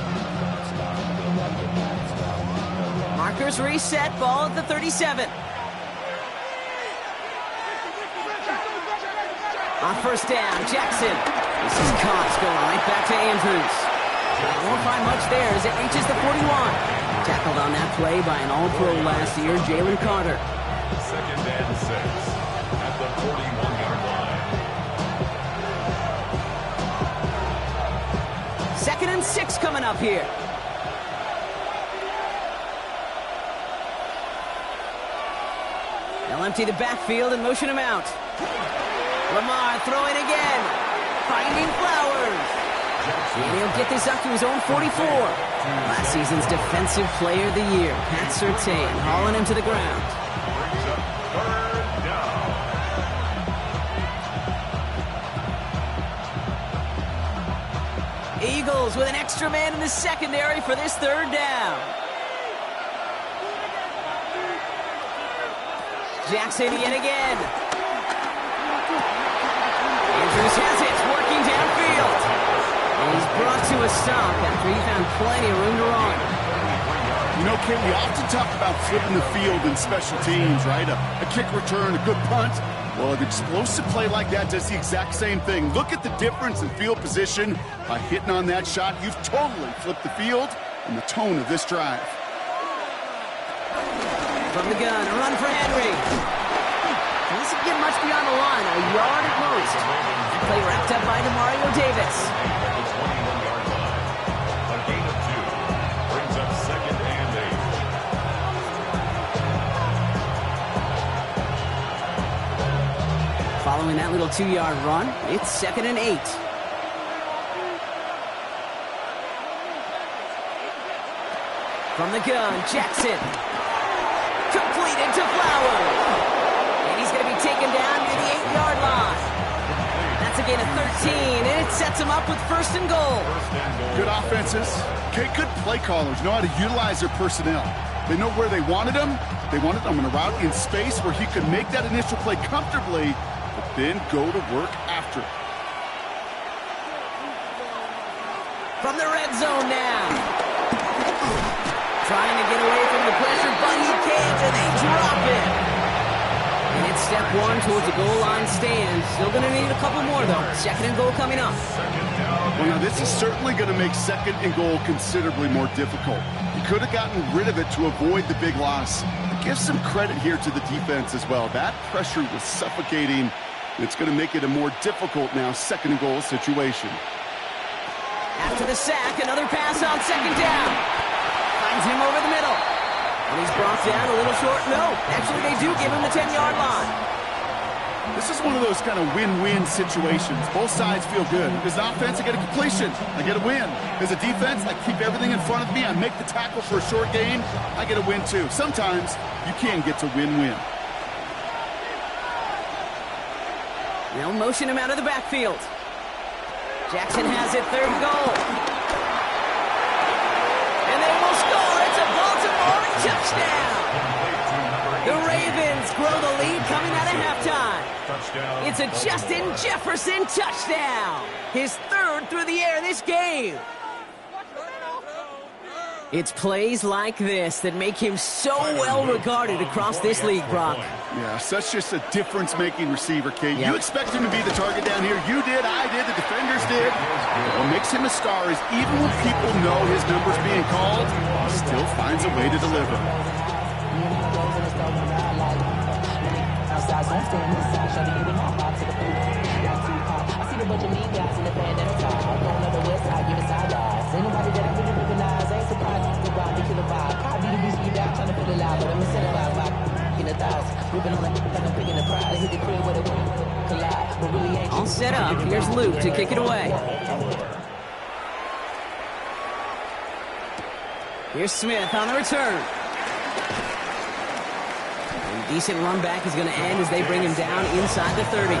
Markers reset, ball at the 37. On first down, Jackson. This is Cox going right back to Andrews. Won't find much there as it reaches the 41. Tackled on that play by an All-Pro last year, Jalen Carter. Second and 6 at the 41-yard line. Second and 6 coming up here. They'll empty the backfield and motion him out. Lamar throwing again. Finding Flowers. And he'll get this up to his own 44. Last season's Defensive Player of the Year, Pat Surtain, hauling him to the ground. Eagles with an extra man in the secondary for this third down. Jackson yet again. Andrews has it, working downfield. And he's brought to a stop after he found plenty of room to run. You know, Ken, we often talk about flipping the field in special teams, right? A kick return, a good punt. Well, an explosive play like that does the exact same thing. Look at the difference in field position. By hitting on that shot, you've totally flipped the field and the tone of this drive. From the gun, a run for Henry. Doesn't get much beyond the line, a yard at most. Play wrapped up by Demario Davis. The 21-yard line. A gain of 2 brings up second and 8. following that little 2-yard run. It's 2nd and 8. From the gun, Jackson. Completed to Flowers. And he's going to be taken down near the 8-yard line. That's a gain of 13, and it sets him up with 1st and goal. Good offenses. Okay, good play callers know how to utilize their personnel. They know where they wanted him. They wanted him in a route in space where he could make that initial play comfortably, but then go to work after. From the red zone now. Trying to get away from the pressure, but he can't, and they drop it. And it's step 1 towards the goal line stand. Still going to need a couple more, though. 2nd and goal coming up. Well, now this is certainly going to make 2nd and goal considerably more difficult. He could have gotten rid of it to avoid the big loss. Give some credit here to the defense as well. That pressure was suffocating. It's going to make it a more difficult now 2nd and goal situation. After the sack, another pass on 2nd down. Finds him over the middle. And he's brought down a little short. No, actually they do give him the 10-yard line. This is one of those kind of win-win situations. Both sides feel good. As an offense, I get a completion. I get a win. As a defense, I keep everything in front of me. I make the tackle for a short gain. I get a win too. Sometimes you can get to win-win. They'll motion him out of the backfield. Jackson has it, 3rd and goal. And they will score. It's a Baltimore touchdown. The Ravens grow the lead coming out of halftime. It's a Justin Jefferson touchdown. His 3rd through the air this game. It's plays like this that make him so well regarded across this league, Brock. Yeah, such just a difference-making receiver, Kate. Yep. You expect him to be the target down here. You did, I did, the defenders did. What makes him a star is even when people know his number's being called, he still finds a way to deliver. All set up. Here's Luke to kick it away. Here's Smith on the return. A decent run back is going to end as they bring him down inside the 30.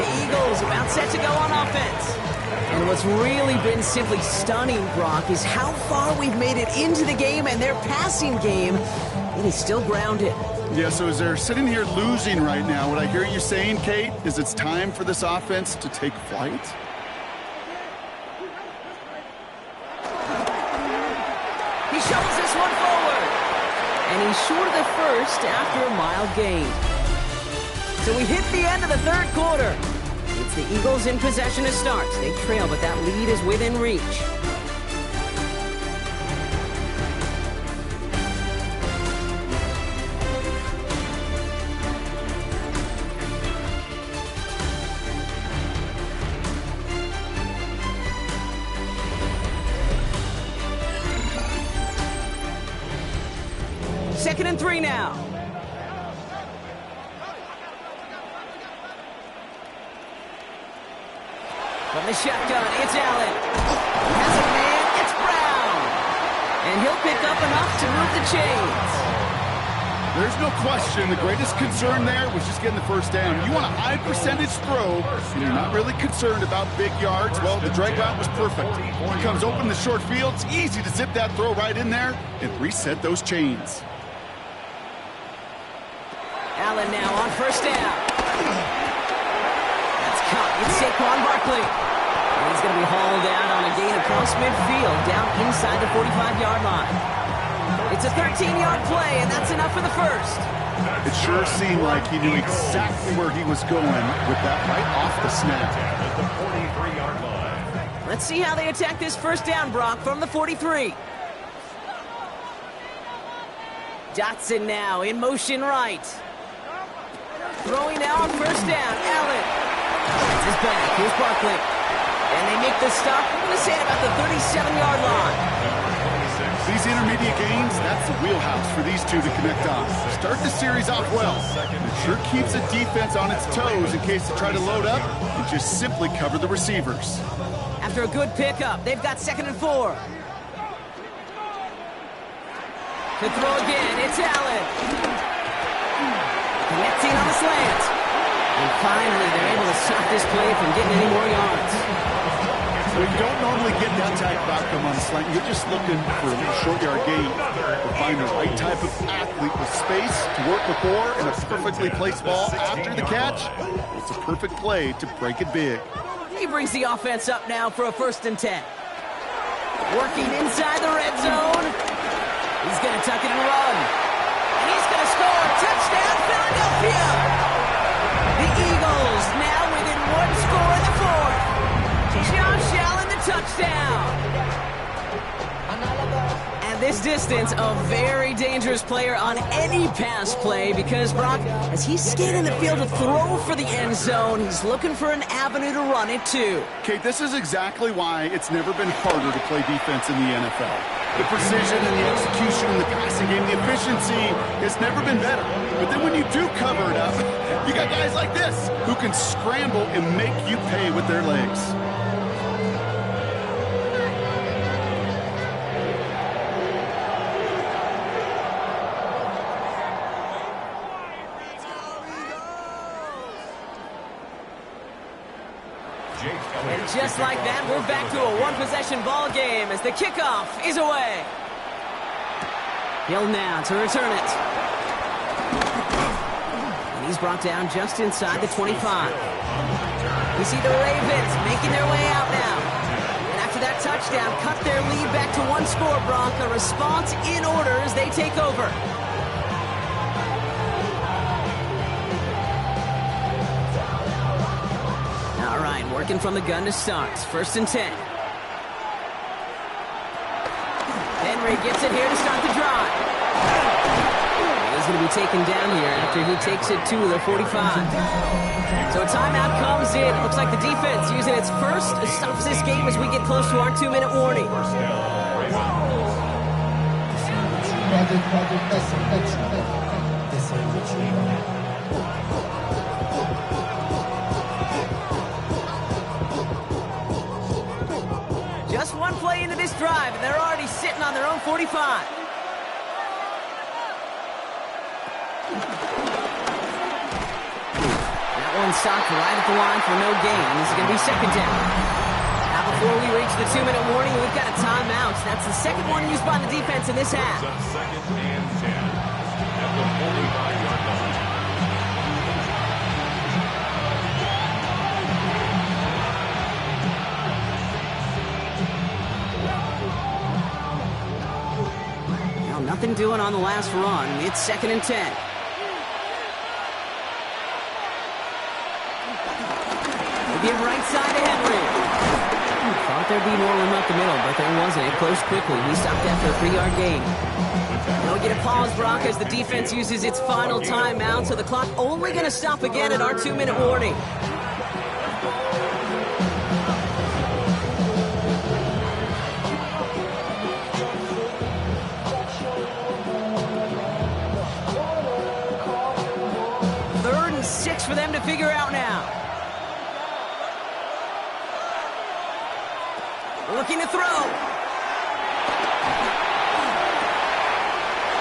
The Eagles about set to go on offense. And what's really been simply stunning, Brock, is how far we've made it into the game, and their passing game, it is still grounded. Yeah, so as they're sitting here losing right now, what I hear you saying, Kate, is it's time for this offense to take flight? He shoves this one forward. And he's short of the first after a mild gain. So we hit the end of the 3rd quarter. It's the Eagles in possession to start. They trail, but that lead is within reach. Second and 3 now. From the shotgun, it's Allen. He has a man, it's Brown. And he'll pick up enough to move the chains. There's no question the greatest concern there was just getting the 1st down. You want a high percentage throw, and you're not really concerned about big yards. Well, the drag route was perfect. He comes open the short field. It's easy to zip that throw right in there and reset those chains. Allen now on 1st down. That's caught. It's Saquon Barkley. And he's going to be hauled out on a gain across midfield down inside the 45-yard line. It's a 13-yard play, and that's enough for the 1st. It sure seemed like he knew exactly where he was going with that right off the snap. At the 43-yard line. Let's see how they attack this 1st down, Brock, from the 43. Dotson now in motion right. Throwing now on 1st down. Allen. That's his back. Here's Barkley. And they make the stop. I'm going to say about the 37-yard line. These intermediate gains, that's It's a wheelhouse for these two to connect on. Start the series off well. It sure keeps the defense on its toes in case they try to load up and just simply cover the receivers. After a good pickup, they've got 2nd and 4. To throw again, it's Allen. Connecting on the slant. And finally, they're able to stop this play from getting any more yards. Well, you don't normally get that type of outcome on a slant. You're just looking for a short yard gain. To find the right type of athlete with space to work before and a perfectly placed ball after the catch. It's a perfect play to break it big. He brings the offense up now for a 1st and 10. Working inside the red zone. He's going to tuck it and run. And he's going to score. Touchdown, Philadelphia! The Eagles now within 1 score in the 4th. Josh Allen, the touchdown. And this distance, a very dangerous player on any pass play because, Brock, as he's scanning the field to throw for the end zone, he's looking for an avenue to run it too. Okay, this is exactly why it's never been harder to play defense in the NFL. The precision and the execution in the passing game, the efficiency has never been better. But then when you do cover it up, you got guys like this who can scramble and make you pay with their legs. And just like that, we're back to a one-possession ball game as the kickoff is away. Hill now to return it. And he's brought down just inside the 25. We see the Ravens making their way out now. And after that touchdown, cut their lead back to 1 score, Brock. A response in order as they take over. All right, working from the gun to start. 1st and 10. Henry gets it here to start the drive. He's going to be taken down here after he takes it to the 45. So a timeout comes in. Looks like the defense using its first stops this game as we get close to our 2-minute warning. Just one play into this drive, and they're already sitting on their own 45. That one stopped right at the line for no gain. This is going to be 2nd down. Now before we reach the 2-minute warning, we've got a timeout. That's the 2nd one used by the defense in this half. 2nd and 10 at the 45-yard line. Nothing doing on the last run. It's 2nd and 10. They give right side to Henry. Thought there'd be more room up the middle, but there wasn't. It closed quickly. We stopped after a 3-yard gain. Now we get a pause, Brock, as the defense uses its final timeout, so the clock only going to stop again at our 2-minute warning. For them to figure out now. Looking to throw.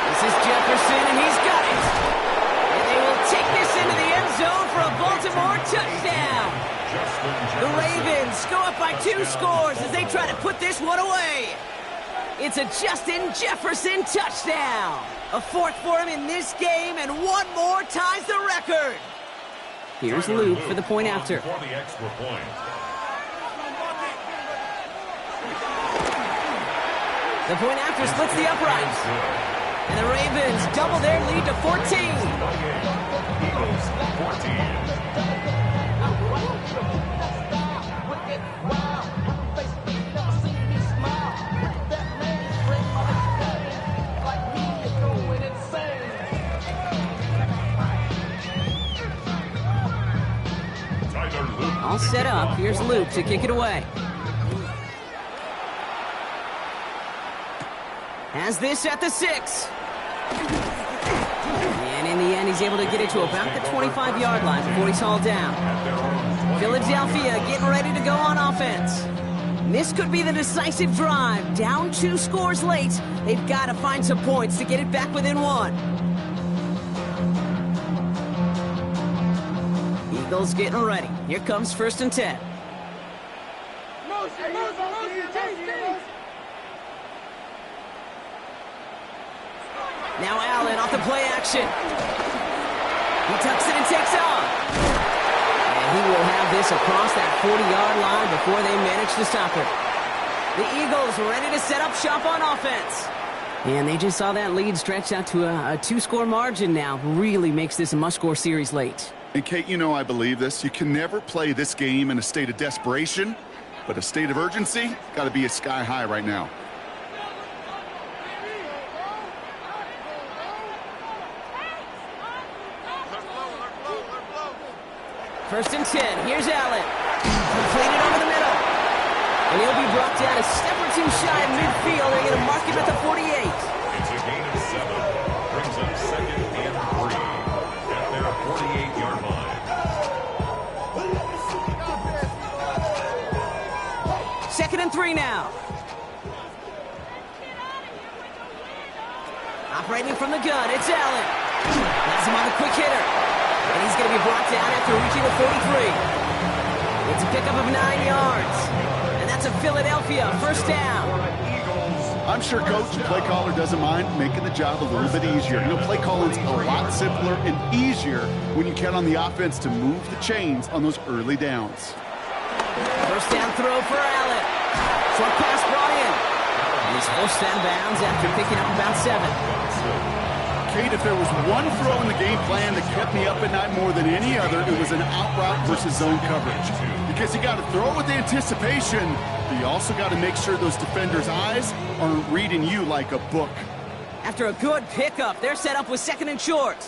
This is Jefferson, and he's got it. And they will take this into the end zone for a Baltimore touchdown. The Ravens go up by 2 scores as they try to put this one away. It's a Justin Jefferson touchdown. A 4th for him in this game, and 1 more ties the record. Here's Luke for the point after. For the extra point. The point after splits the uprights. And the Ravens double their lead to 14. Eagles 14. All set up. Here's Luke to kick it away. Has this at the 6. And in the end, he's able to get it to about the 25-yard line before he's hauled down. Philadelphia getting ready to go on offense. This could be the decisive drive. Down 2 scores late. They've got to find some points to get it back within 1. Eagles getting ready. Here comes 1st and 10. Now Allen off the play action. He tucks it and takes off. And he will have this across that 40-yard line before they manage to stop it. The Eagles ready to set up shop on offense. And they just saw that lead stretch out to a 2-score margin now. Really makes this a must-score series late. And Kate, you know I believe this. You can never play this game in a state of desperation, but a state of urgency got to be sky high right now. First and 10. Here's Allen. Completed over the middle. And he'll be brought down a step or 2 shy of midfield. They're going to mark him at the 48. It's a gain of 7. Brings up 2nd and 3 at their 48-yard line. 2nd and 3 now. Operating from the gun, it's Allen. That's him on the quick hitter. And he's going to be brought down after reaching the 43. It's a pickup of 9 yards. And that's a Philadelphia first down. I'm sure Coach, the play caller, doesn't mind making the job a little bit easier. You know, play calling's a lot simpler and easier when you count on the offense to move the chains on those early downs. First down throw for Allen. Short pass brought in. And he's forced out of bounds after picking up about 7. Kate, if there was one throw in the game plan that kept me up at night more than any other, it was an out route versus zone coverage. Because you got to throw it with anticipation, but you also got to make sure those defenders' eyes aren't reading you like a book. After a good pickup, they're set up with 2nd and short.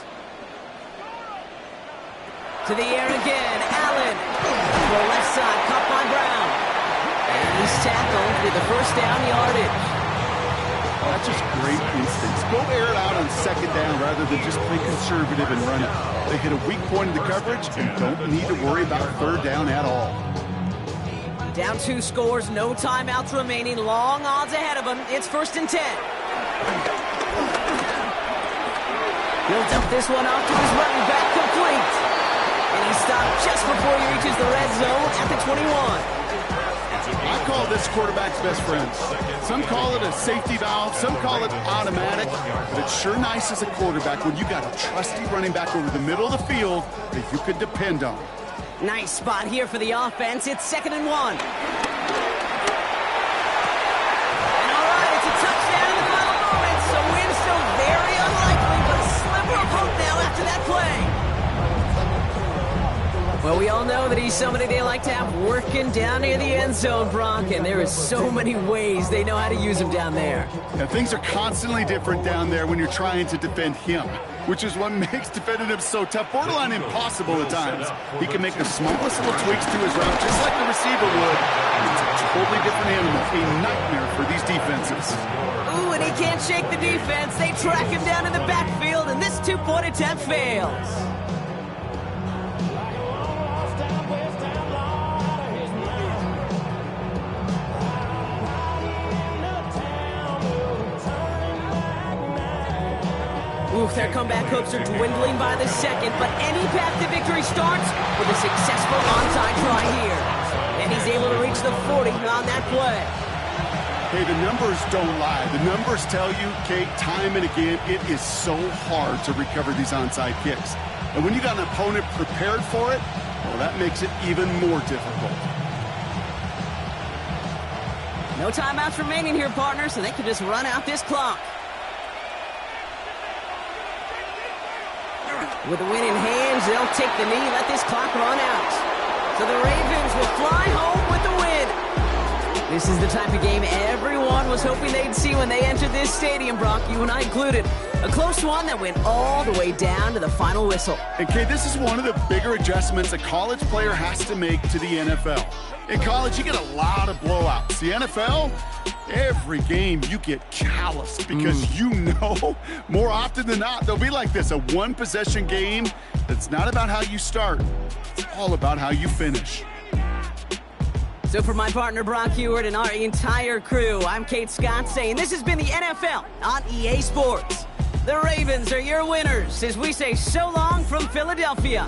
To the air again, Allen. To the left side, caught by Brown. And he's tackled with the first down yardage. That's just great instincts. Go air it out on 2nd down rather than just play conservative and run it. They hit a weak point in the coverage and don't need to worry about 3rd down at all. Down 2 scores, no timeouts remaining, long odds ahead of him. It's 1st and 10. He'll dump this one off to his running back, complete. And he stopped just before he reaches the red zone at the 21. I call this quarterback's best friend. Some call it a safety valve, some call it automatic, but it's sure nice as a quarterback when you got a trusty running back over the middle of the field that you could depend on. Nice spot here for the offense. It's 2nd and 1. And all right, it's a touchdown in the final moments. So win still very unlikely, but a sliver of hope now after that play. Well, we all know that he's somebody they like to have working down near the end zone, Brock, and there is so many ways they know how to use him down there. Now, things are constantly different down there when you're trying to defend him, which is what makes defending him so tough, borderline impossible at times. He can make the smallest little tweaks to his route, just like the receiver would. It's a totally different animal, a nightmare for these defenses. Ooh, and he can't shake the defense. They track him down in the backfield, and this 2-point attempt fails. Oof, their comeback hopes are dwindling by the second, but any path to victory starts with a successful onside try here. And he's able to reach the 40 on that play. Hey, the numbers don't lie. The numbers tell you, Kate, time and again, it is so hard to recover these onside kicks. And when you got an opponent prepared for it, well, that makes it even more difficult. No timeouts remaining here, partner, so they can just run out this clock. With the win in hands, they'll take the knee, let this clock run out. So the Ravens will fly home with the win. This is the type of game everyone was hoping they'd see when they entered this stadium, Brock, you and I included. A close one that went all the way down to the final whistle. And Kay, this is one of the bigger adjustments a college player has to make to the NFL. In college, you get a lot of blowouts. The NFL, every game you get calloused because you know more often than not they'll be like this, a one-possession game that's not about how you start. It's all about how you finish. So for my partner Brock Hewitt and our entire crew, I'm Kate Scott saying this has been the NFL on EA Sports. The Ravens are your winners as we say so long from Philadelphia.